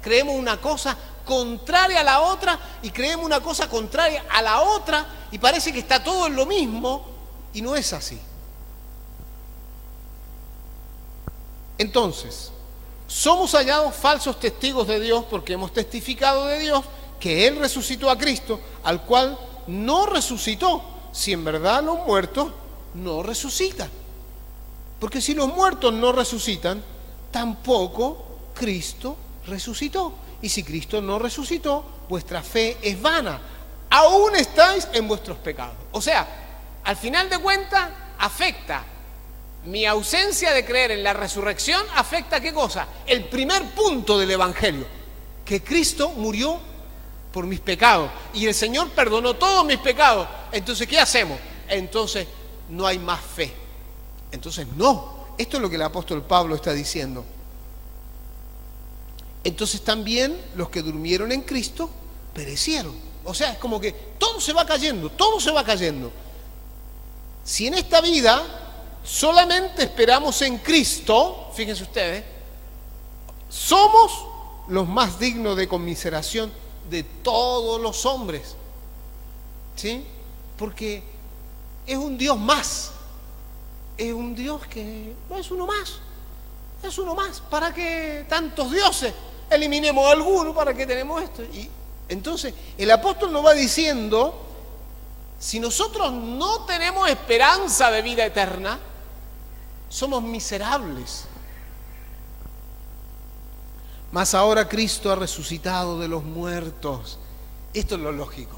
creemos una cosa contraria a la otra y creemos una cosa contraria a la otra y parece que está todo en lo mismo y no es así. Entonces, somos hallados falsos testigos de Dios porque hemos testificado de Dios que Él resucitó a Cristo, al cual no resucitó, si en verdad los muertos no resucitan. Porque si los muertos no resucitan, tampoco Cristo resucitó. Y si Cristo no resucitó, vuestra fe es vana. Aún estáis en vuestros pecados. O sea, al final de cuentas, afecta. Mi ausencia de creer en la resurrección afecta ¿qué cosa? El primer punto del Evangelio, que Cristo murió por mis pecados y el Señor perdonó todos mis pecados. Entonces, ¿qué hacemos? Entonces, no hay más fe. Entonces, no. Esto es lo que el apóstol Pablo está diciendo. Entonces, también los que durmieron en Cristo perecieron. O sea, es como que todo se va cayendo, todo se va cayendo. Si en esta vida solamente esperamos en Cristo, fíjense ustedes, somos los más dignos de conmiseración de todos los hombres. ¿Sí? Porque es un Dios más. Es un Dios que no es uno más. Es uno más. ¿Para qué tantos dioses? Eliminemos alguno. ¿Para qué tenemos esto? Y entonces el apóstol nos va diciendo, si nosotros no tenemos esperanza de vida eterna, somos miserables. Mas ahora Cristo ha resucitado de los muertos. Esto es lo lógico.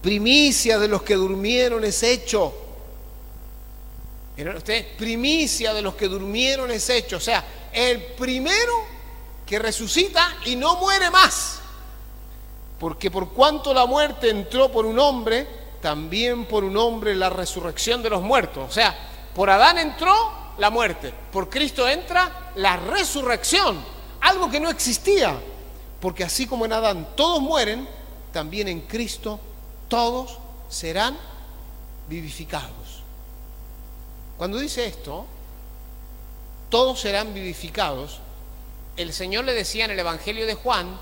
Primicia de los que durmieron es hecho. ¿Vieron ustedes? Primicia de los que durmieron es hecho. O sea, el primero que resucita y no muere más. Porque por cuanto la muerte entró por un hombre, también por un hombre la resurrección de los muertos. O sea, por Adán entró la muerte, por Cristo entra la resurrección, algo que no existía. Porque así como en Adán todos mueren, también en Cristo todos serán vivificados. Cuando dice esto, todos serán vivificados, el Señor le decía en el Evangelio de Juan,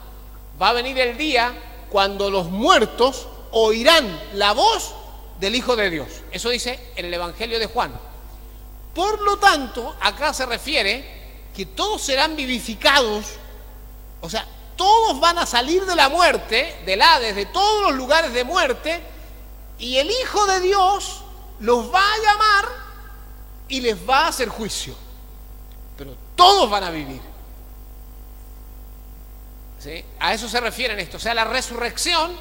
va a venir el día cuando los muertos oirán la voz del Hijo de Dios. Eso dice en el Evangelio de Juan. Por lo tanto, acá se refiere que todos serán vivificados, o sea, todos van a salir de la muerte, del Hades, de todos los lugares de muerte, y el Hijo de Dios los va a llamar y les va a hacer juicio. Pero todos van a vivir. ¿Sí? A eso se refiere en esto. O sea, la resurrección,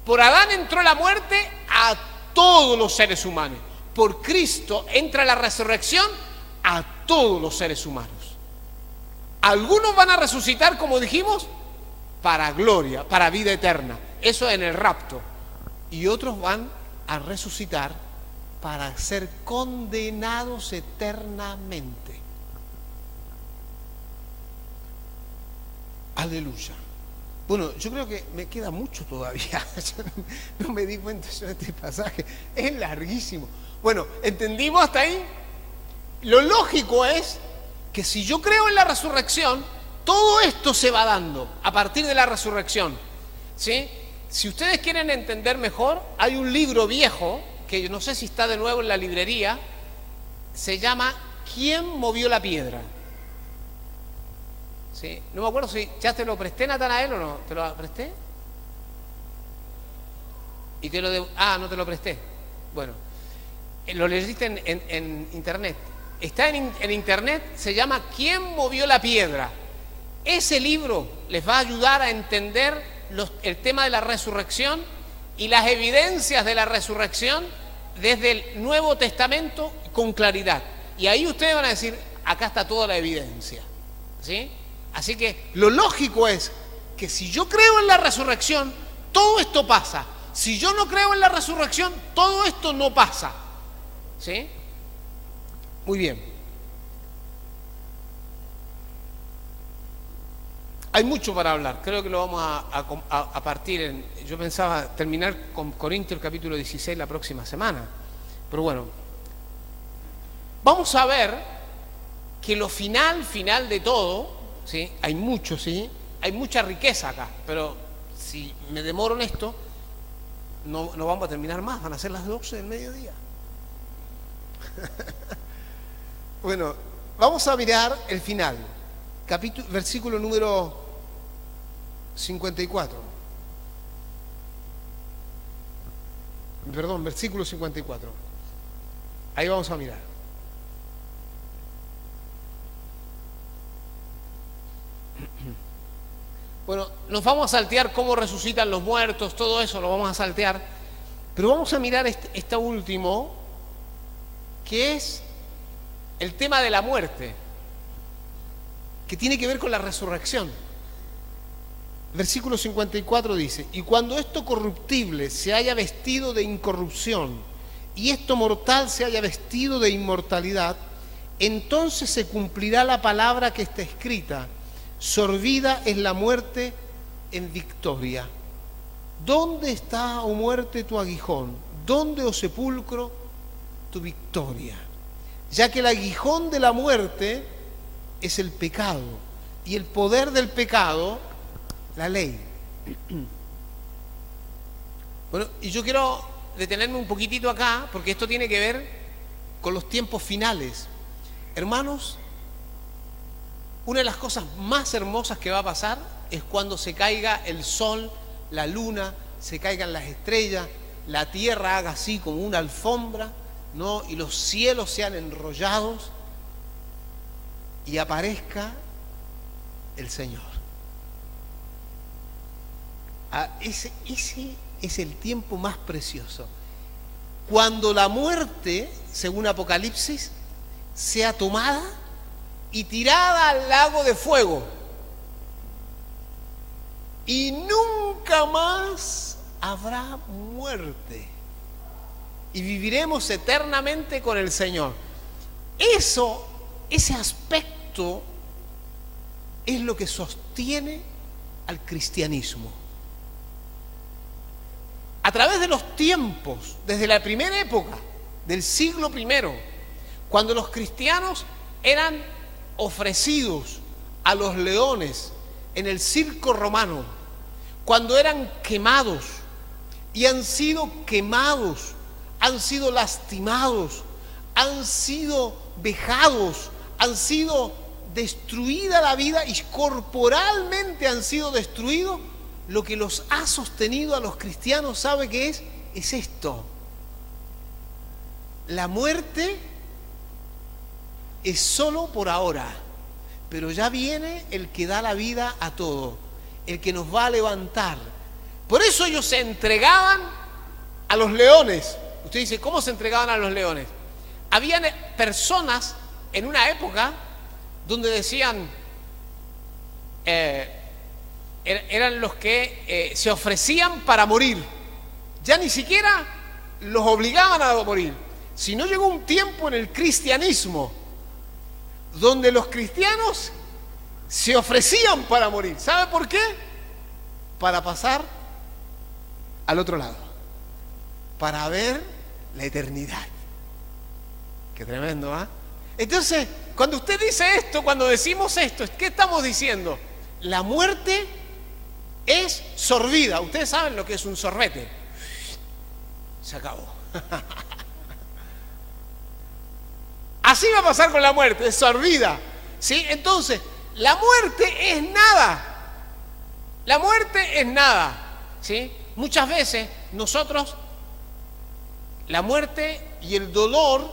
por Adán entró la muerte a todos los seres humanos. Por Cristo entra la resurrección a todos los seres humanos. Algunos van a resucitar, como dijimos, para gloria, para vida eterna. Eso en el rapto. Y otros van a resucitar para ser condenados eternamente. Aleluya. Bueno, yo creo que me queda mucho todavía. Yo no me di cuenta yo de este pasaje. Es larguísimo. Bueno, ¿entendimos hasta ahí? Lo lógico es que si yo creo en la resurrección, todo esto se va dando a partir de la resurrección. ¿Sí? Si ustedes quieren entender mejor, hay un libro viejo, que yo no sé si está de nuevo en la librería, se llama ¿Quién movió la piedra? ¿Sí? No me acuerdo si ya te lo presté, Natanael, o no. ¿Te lo presté? Y te lo no te lo presté. Bueno, lo leíste en internet. Está en internet, se llama ¿Quién movió la piedra? Ese libro les va a ayudar a entender el tema de la resurrección y las evidencias de la resurrección desde el Nuevo Testamento con claridad. Y ahí ustedes van a decir, acá está toda la evidencia. ¿Sí? Así que lo lógico es que si yo creo en la resurrección, todo esto pasa. Si yo no creo en la resurrección, todo esto no pasa. ¿Sí? Muy bien. Hay mucho para hablar. Creo que lo vamos a partir en... Yo pensaba terminar con Corintios capítulo 16 la próxima semana. Pero bueno, vamos a ver que lo final de todo, ¿sí? Hay mucho, ¿sí? Hay mucha riqueza acá, pero si me demoro en esto, no vamos a terminar más, van a ser las 12 del mediodía. Bueno, vamos a mirar el final, versículo número 54. Perdón, versículo 54. Ahí vamos a mirar. Bueno, nos vamos a saltear cómo resucitan los muertos, todo eso lo vamos a saltear, pero vamos a mirar este último, que es el tema de la muerte, que tiene que ver con la resurrección. Versículo 54 dice: y cuando esto corruptible se haya vestido de incorrupción y esto mortal se haya vestido de inmortalidad, entonces se cumplirá la palabra que está escrita: sorbida es la muerte en victoria. ¿Dónde está, oh muerte, tu aguijón? ¿Dónde, oh sepulcro, tu victoria? Ya que el aguijón de la muerte es el pecado, y el poder del pecado, la ley. Bueno, y yo quiero detenerme un poquitito acá, porque esto tiene que ver con los tiempos finales. Hermanos, una de las cosas más hermosas que va a pasar es cuando se caiga el sol, la luna, se caigan las estrellas, la tierra haga así como una alfombra, ¿no? Y los cielos sean enrollados y aparezca el Señor. Ese es el tiempo más precioso. Cuando la muerte, según Apocalipsis, sea tomada y tirada al lago de fuego, y nunca más habrá muerte, y viviremos eternamente con el Señor. Ese aspecto es lo que sostiene al cristianismo. A través de los tiempos, desde la primera época del siglo I, cuando los cristianos eran ofrecidos a los leones en el circo romano, cuando eran quemados y han sido quemados, han sido lastimados, han sido vejados, han sido destruida la vida y corporalmente han sido destruidos, lo que los ha sostenido a los cristianos, ¿sabe qué es? Es esto. La muerte es solo por ahora, pero ya viene el que da la vida a todo, el que nos va a levantar. Por eso ellos se entregaban a los leones. Usted dice, ¿cómo se entregaban a los leones? Habían personas en una época donde decían, eran los que se ofrecían para morir. Ya ni siquiera los obligaban a morir, sino llegó un tiempo en el cristianismo donde los cristianos se ofrecían para morir. ¿Sabe por qué? Para pasar al otro lado, para ver la eternidad. Qué tremendo, ¿ah? Entonces, cuando usted dice esto, cuando decimos esto, ¿qué estamos diciendo? La muerte es sorbida. Ustedes saben lo que es un sorbete. Se acabó. Así va a pasar con la muerte, es sorbida, ¿sí? Entonces, la muerte es nada. La muerte es nada, ¿sí? Muchas veces nosotros, la muerte y el dolor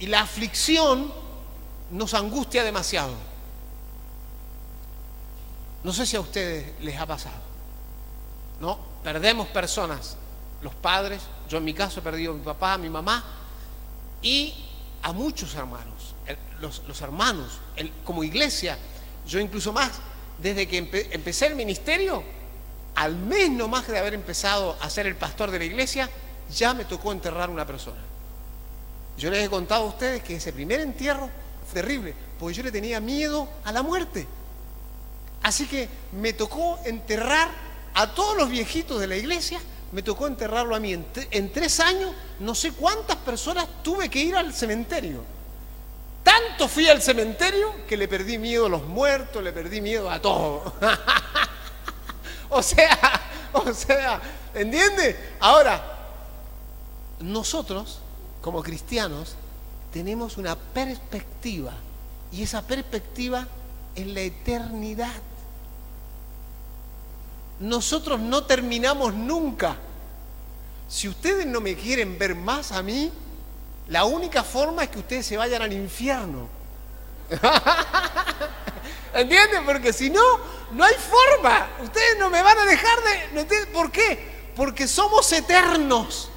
y la aflicción nos angustia demasiado. No sé si a ustedes les ha pasado, ¿no? Perdemos personas, los padres, yo en mi caso he perdido a mi papá, a mi mamá, y a muchos hermanos, los hermanos, como iglesia, yo incluso más, desde que empecé el ministerio, al mes nomás de haber empezado a ser el pastor de la iglesia, ya me tocó enterrar una persona. Yo les he contado a ustedes que ese primer entierro fue terrible, porque yo le tenía miedo a la muerte. Así que me tocó enterrar a todos los viejitos de la iglesia, me tocó enterrarlo a mí. En 3 años, no sé cuántas personas tuve que ir al cementerio. Tanto fui al cementerio que le perdí miedo a los muertos, le perdí miedo a todo. O sea, ¿entiende? Ahora, nosotros, como cristianos, tenemos una perspectiva, y esa perspectiva es la eternidad. Nosotros no terminamos nunca. Si ustedes no me quieren ver más a mí, la única forma es que ustedes se vayan al infierno. ¿Entienden? Porque si no, no hay forma. Ustedes no me van a dejar de... ¿Por qué? Porque somos eternos.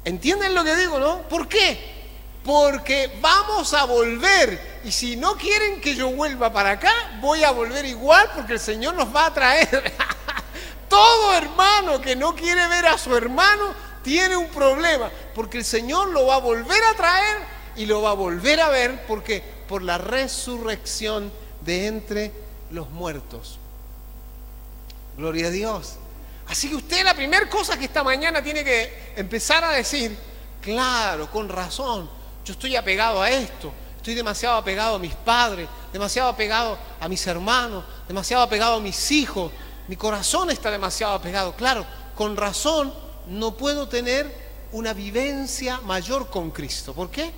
¿Entienden lo que digo, no? ¿Por qué? Porque vamos a volver. Y si no quieren que yo vuelva para acá, voy a volver igual, porque el Señor nos va a traer. Todo hermano que no quiere ver a su hermano tiene un problema, porque el Señor lo va a volver a traer y lo va a volver a ver, porque por la resurrección de entre los muertos. Gloria a Dios. Así que usted, la primera cosa que esta mañana tiene que empezar a decir: claro, con razón, yo estoy apegado a esto, estoy demasiado apegado a mis padres, demasiado apegado a mis hermanos, demasiado apegado a mis hijos, mi corazón está demasiado apegado. Claro, con razón no puedo tener una vivencia mayor con Cristo. ¿Por qué?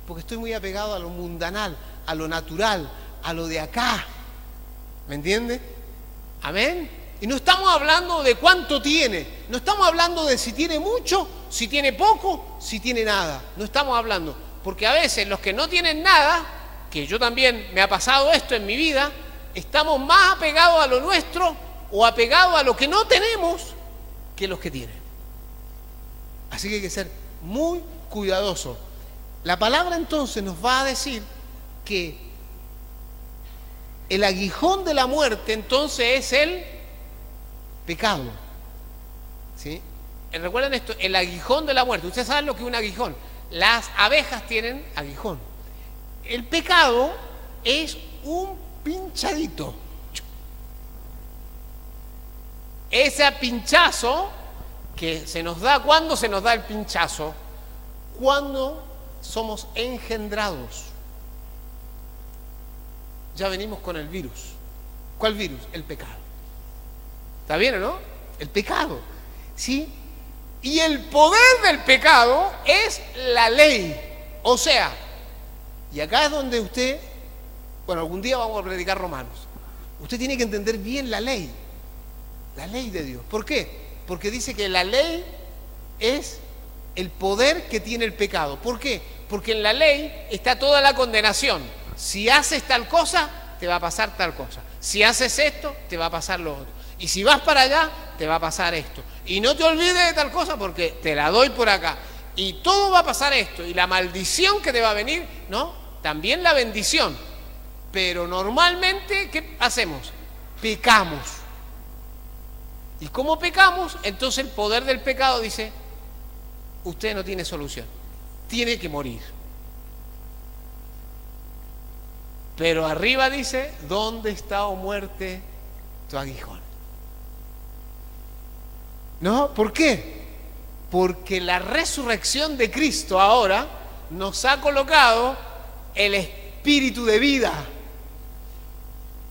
Porque estoy muy apegado a lo mundanal, a lo natural, a lo de acá. ¿Me entiende? Amén. Y no estamos hablando de cuánto tiene, no estamos hablando de si tiene mucho, si tiene poco, si tiene nada. No estamos hablando, porque a veces los que no tienen nada, que yo también me ha pasado esto en mi vida, estamos más apegados a lo nuestro o apegados a lo que no tenemos que los que tienen. Así que hay que ser muy cuidadoso. La palabra entonces nos va a decir que el aguijón de la muerte entonces es el pecado. ¿Sí? Recuerden esto, el aguijón de la muerte. Ustedes saben lo que es un aguijón. Las abejas tienen aguijón. El pecado es un pinchadito. Ese pinchazo que se nos da, ¿cuándo se nos da el pinchazo? Cuando somos engendrados. Ya venimos con el virus. ¿Cuál virus? El pecado. ¿Está bien o no? El pecado. ¿Sí? Y el poder del pecado es la ley. O sea, y acá es donde usted, bueno, algún día vamos a predicar Romanos. Usted tiene que entender bien la ley de Dios. ¿Por qué? Porque dice que la ley es el poder que tiene el pecado. ¿Por qué? Porque en la ley está toda la condenación. Si haces tal cosa, te va a pasar tal cosa. Si haces esto, te va a pasar lo otro. Y si vas para allá, te va a pasar esto. Y no te olvides de tal cosa porque te la doy por acá. Y todo va a pasar esto. Y la maldición que te va a venir, ¿no? También la bendición. Pero normalmente, ¿qué hacemos? Pecamos. Y como pecamos, entonces el poder del pecado dice: usted no tiene solución, tiene que morir. Pero arriba dice: ¿dónde está, oh muerte, tu aguijón? ¿No? ¿Por qué? Porque la resurrección de Cristo ahora nos ha colocado el espíritu de vida.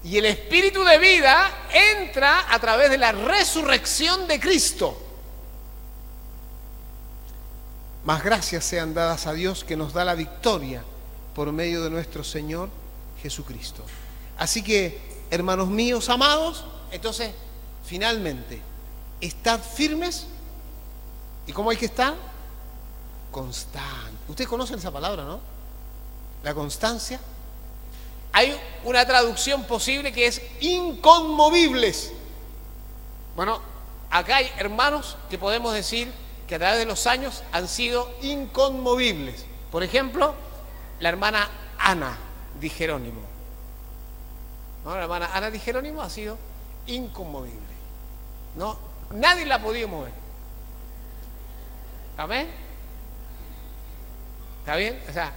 Y el espíritu de vida entra a través de la resurrección de Cristo. Mas gracias sean dadas a Dios que nos da la victoria por medio de nuestro Señor Jesucristo. Así que, hermanos míos amados, entonces, finalmente, estad firmes. ¿Y cómo hay que estar? Constante. Ustedes conocen esa palabra, ¿no? La constancia. Hay una traducción posible que es inconmovibles. Bueno, acá hay hermanos que podemos decir que a través de los años han sido inconmovibles. Por ejemplo, la hermana Ana Di Jerónimo. ¿No? La hermana Ana Di Jerónimo ha sido inconmovible. ¿No? Nadie la ha podido mover. ¿Amén? ¿Está bien? O sea,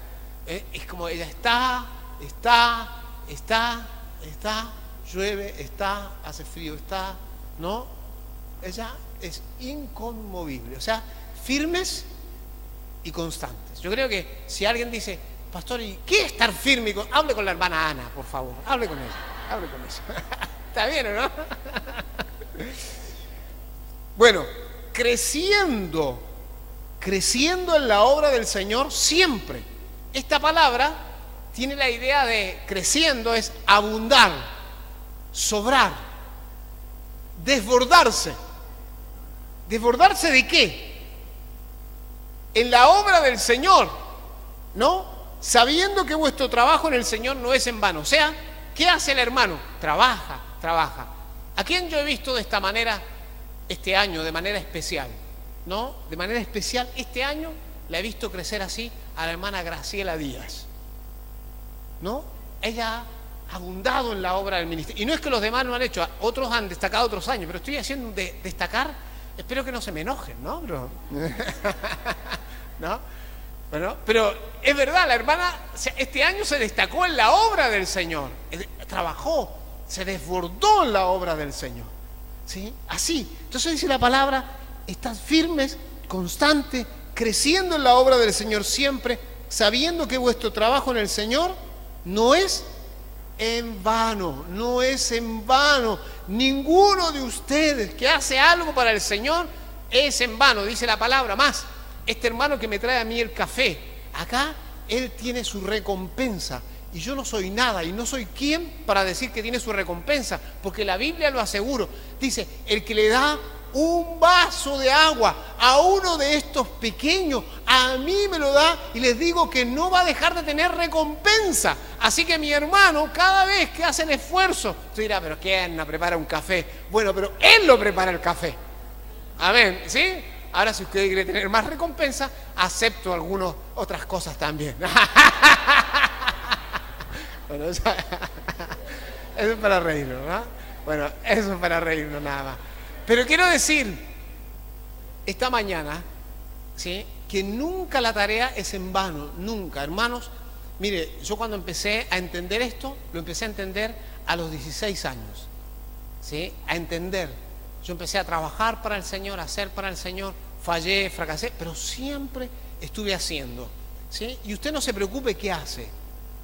es como ella está, llueve, hace frío, ¿no? Ella es inconmovible. O sea, firmes y constantes. Yo creo que si alguien dice, pastor, ¿y qué es estar firme? Hable con la hermana Ana, por favor. Hable con ella. ¿Está bien o no? Bueno, creciendo en la obra del Señor siempre. Esta palabra tiene la idea de creciendo, es abundar, sobrar, desbordarse. ¿Desbordarse de qué? En la obra del Señor, ¿no? Sabiendo que vuestro trabajo en el Señor no es en vano. O sea, ¿qué hace el hermano? Trabaja. ¿A quién yo he visto de esta manera este año, de manera especial? ¿No? De manera especial, este año la he visto crecer así a la hermana Graciela Díaz. ¿No? Ella ha abundado en la obra del ministerio. Y no es que los demás no han hecho, otros han destacado otros años, pero estoy haciendo destacar, espero que no se me enojen, ¿no? ¿No? Bueno, pero es verdad, la hermana este año se destacó en la obra del Señor, trabajó, se desbordó en la obra del Señor, ¿sí? Así, entonces dice la palabra, estad firmes, constantes, creciendo en la obra del Señor siempre, sabiendo que vuestro trabajo en el Señor no es en vano, no es en vano. Ninguno de ustedes que hace algo para el Señor es en vano, dice la palabra. Más, este hermano que me trae a mí el café, acá él tiene su recompensa y yo no soy nada y no soy quien para decir que tiene su recompensa, porque la Biblia lo asegura. Dice, el que le da un vaso de agua a uno de estos pequeños, a mí me lo da, y les digo que no va a dejar de tener recompensa. Así que mi hermano, cada vez que hacen esfuerzo, usted dirá, pero ¿quién no prepara un café? Bueno, pero él lo prepara el café. Amén, ¿sí? Ahora, si usted quiere tener más recompensa, acepto algunas otras cosas también. Bueno, eso es para reírnos, ¿no? Bueno, eso es para reírnos nada más. Pero quiero decir, esta mañana, ¿sí?, que nunca la tarea es en vano, nunca. Hermanos, mire, yo cuando empecé a entender esto, lo empecé a entender a los 16 años, ¿sí?, a entender. Yo empecé a trabajar para el Señor, a hacer para el Señor, fallé, fracasé, pero siempre estuve haciendo, ¿sí? Y usted no se preocupe qué hace.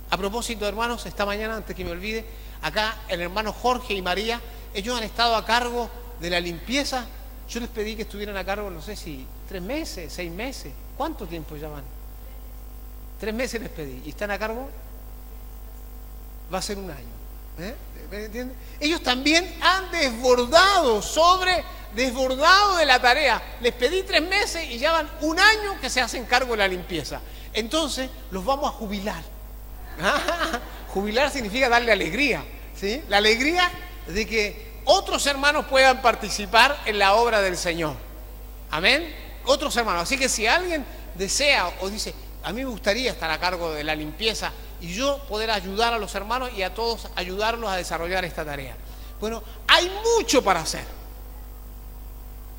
A propósito, hermanos, esta mañana, antes que me olvide, acá el hermano Jorge y María, ellos han estado a cargo de la limpieza. Yo les pedí que estuvieran a cargo, no sé si 3 meses, 6 meses, ¿cuánto tiempo ya van? 3 meses les pedí, y están a cargo, va a ser un año, ¿me entienden? Ellos también han desbordado de la tarea. Les pedí 3 meses y ya van un año que se hacen cargo de la limpieza. Entonces los vamos a jubilar. Jubilar significa darle alegría, ¿sí? La alegría de que otros hermanos puedan participar en la obra del Señor. Amén. Otros hermanos. Así que si alguien desea o dice, a mí me gustaría estar a cargo de la limpieza y yo poder ayudar a los hermanos y a todos ayudarlos a desarrollar esta tarea. Bueno, hay mucho para hacer.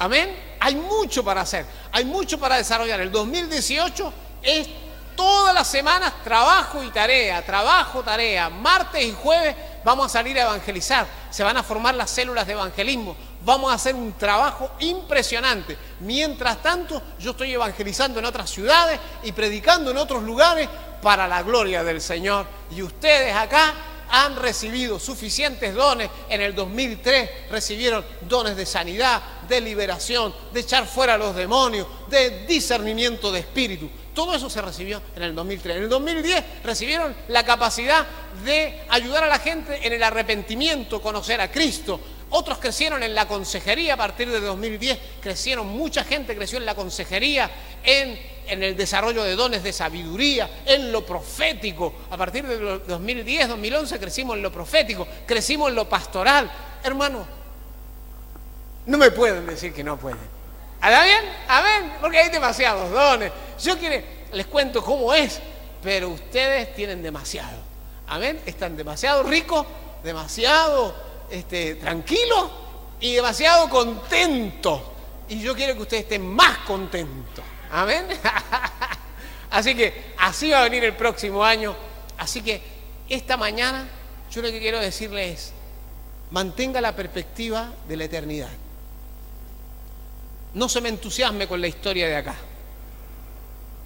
Amén. Hay mucho para hacer. Hay mucho para desarrollar. El 2018 es todas las semanas trabajo y tarea, tarea. Martes y jueves vamos a salir a evangelizar. Se van a formar las células de evangelismo. Vamos a hacer un trabajo impresionante. Mientras tanto, yo estoy evangelizando en otras ciudades y predicando en otros lugares para la gloria del Señor. Y ustedes acá han recibido suficientes dones. En el 2003 recibieron dones de sanidad, de liberación, de echar fuera a los demonios, de discernimiento de espíritu. Todo eso se recibió en el 2003. En el 2010 recibieron la capacidad de ayudar a la gente en el arrepentimiento, conocer a Cristo. Otros crecieron en la consejería a partir de 2010. Mucha gente creció en la consejería, en el desarrollo de dones de sabiduría, en lo profético. A partir de 2010, 2011 crecimos en lo profético, crecimos en lo pastoral. Hermano, no me pueden decir que no pueden. ¿Está bien? Amén. Porque hay demasiados dones. Les cuento cómo es, pero ustedes tienen demasiado. Amén. Están demasiado ricos, demasiado tranquilo y demasiado contento. Y yo quiero que ustedes estén más contentos. Amén. Así que así va a venir el próximo año. Así que esta mañana yo lo que quiero decirles es: mantenga la perspectiva de la eternidad. No se me entusiasme con la historia de acá.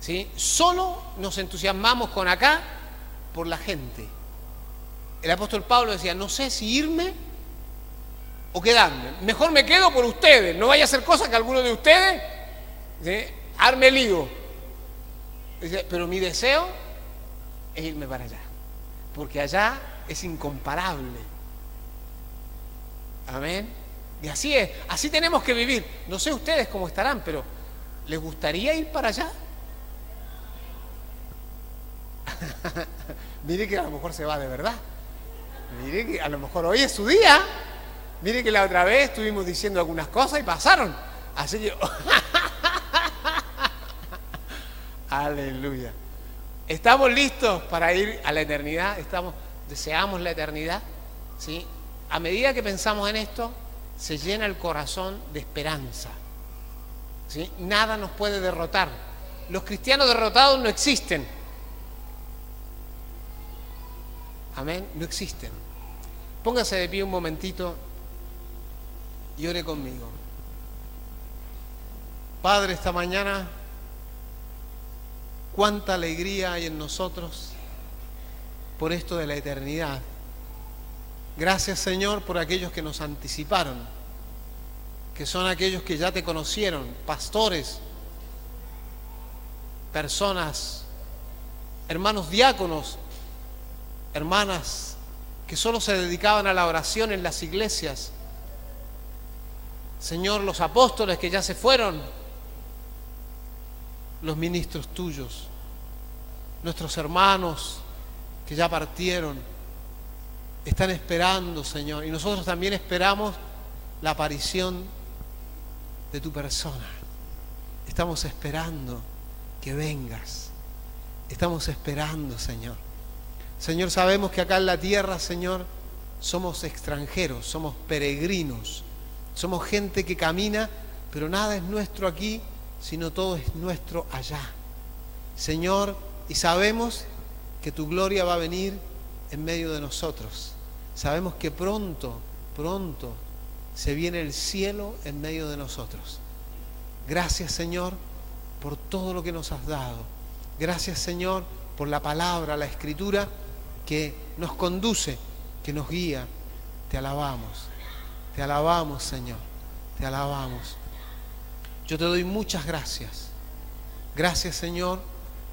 ¿Sí? Solo nos entusiasmamos con acá por la gente. El apóstol Pablo decía: no sé si irme o quedarme. Mejor me quedo por ustedes. No vaya a hacer cosas que alguno de ustedes, ¿sí?, arme lío. Dice, pero mi deseo es irme para allá, porque allá es incomparable. Amén. Y así es, así tenemos que vivir. No sé ustedes cómo estarán, pero ¿les gustaría ir para allá? Mire que a lo mejor se va de verdad. Mire que a lo mejor hoy es su día. Mire que la otra vez estuvimos diciendo algunas cosas y pasaron. Así que... Aleluya. ¿Estamos listos para ir a la eternidad? ¿Deseamos la eternidad? ¿Sí? A medida que pensamos en esto, se llena el corazón de esperanza. ¿Sí? Nada nos puede derrotar. Los cristianos derrotados no existen. Amén, no existen. Póngase de pie un momentito y ore conmigo. Padre, esta mañana, cuánta alegría hay en nosotros por esto de la eternidad. Gracias, Señor, por aquellos que nos anticiparon, que son aquellos que ya te conocieron, pastores, personas, hermanos diáconos, hermanas que solo se dedicaban a la oración en las iglesias. Señor, los apóstoles que ya se fueron, los ministros tuyos, nuestros hermanos que ya partieron, están esperando, Señor, y nosotros también esperamos la aparición de tu persona. Estamos esperando que vengas. Estamos esperando, Señor. Señor, sabemos que acá en la tierra, Señor, somos extranjeros, somos peregrinos, somos gente que camina, pero nada es nuestro aquí, sino todo es nuestro allá. Señor, y sabemos que tu gloria va a venir en medio de nosotros. Sabemos que pronto se viene el cielo en medio de nosotros. Gracias, Señor, por todo lo que nos has dado. Gracias, Señor, por la palabra, la escritura que nos conduce, que nos guía. Te alabamos, Señor, te alabamos. Yo te doy muchas gracias. Gracias, Señor,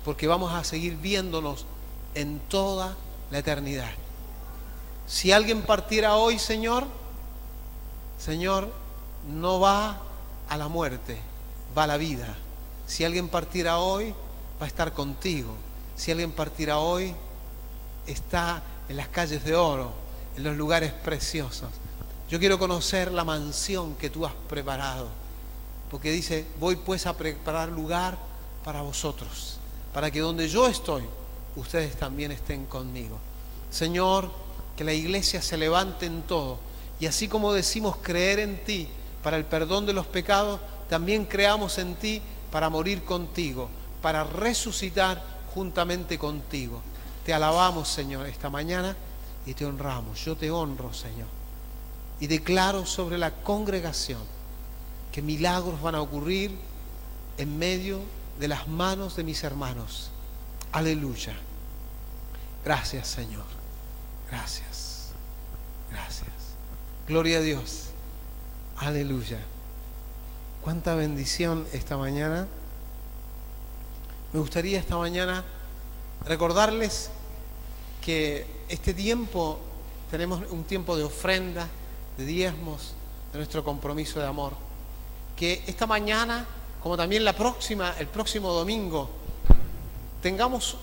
porque vamos a seguir viéndonos en toda la eternidad. Si alguien partiera hoy, Señor, no va a la muerte, va a la vida. Si alguien partiera hoy, va a estar contigo. Si alguien partiera hoy, está en las calles de oro, en los lugares preciosos. Yo quiero conocer la mansión que tú has preparado, porque dice, voy pues a preparar lugar para vosotros, para que donde yo estoy, ustedes también estén conmigo. Señor, que la iglesia se levante en todo, y así como decimos creer en ti para el perdón de los pecados, también creamos en ti para morir contigo, para resucitar juntamente contigo. Te alabamos, Señor, esta mañana y te honramos. Yo te honro, Señor, y declaro sobre la congregación que milagros van a ocurrir en medio de las manos de mis hermanos. Aleluya. Gracias, Señor. Gracias. Gracias. Gloria a Dios. Aleluya. Cuánta bendición esta mañana. Me gustaría esta mañana recordarles que este tiempo tenemos un tiempo de ofrenda, de diezmos, de nuestro compromiso de amor. Que esta mañana, como también el próximo domingo, tengamos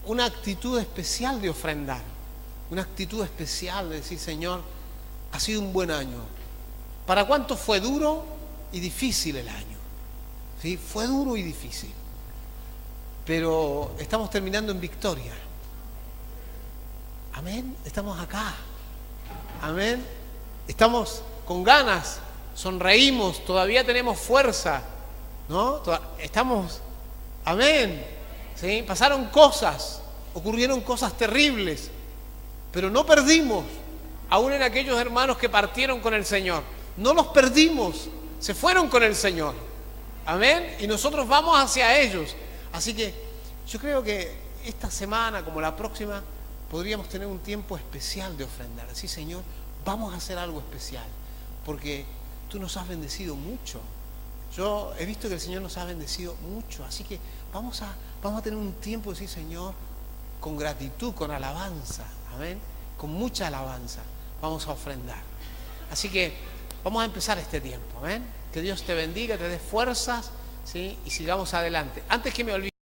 una actitud especial de ofrendar, una actitud especial de decir, Señor, ha sido un buen año. ¿Para cuánto fue duro y difícil el año? ¿Sí? Fue duro y difícil, pero estamos terminando en victoria. Amén, estamos acá. Amén, estamos con ganas, sonreímos, todavía tenemos fuerza, ¿no? Estamos, amén, ¿sí? Pasaron cosas, ocurrieron cosas terribles, pero no perdimos, aún en aquellos hermanos que partieron con el Señor, no los perdimos, se fueron con el Señor, amén, y nosotros vamos hacia ellos. Así que yo creo que esta semana, como la próxima, podríamos tener un tiempo especial de ofrendar. Así, Señor, vamos a hacer algo especial, porque tú nos has bendecido mucho. Yo he visto que el Señor nos ha bendecido mucho, así que vamos a tener un tiempo de decir, Señor, con gratitud, con alabanza, amén, con mucha alabanza, vamos a ofrendar. Así que vamos a empezar este tiempo, amén. Que Dios te bendiga, te dé fuerzas, ¿sí? Y sigamos adelante. Antes que me olvide.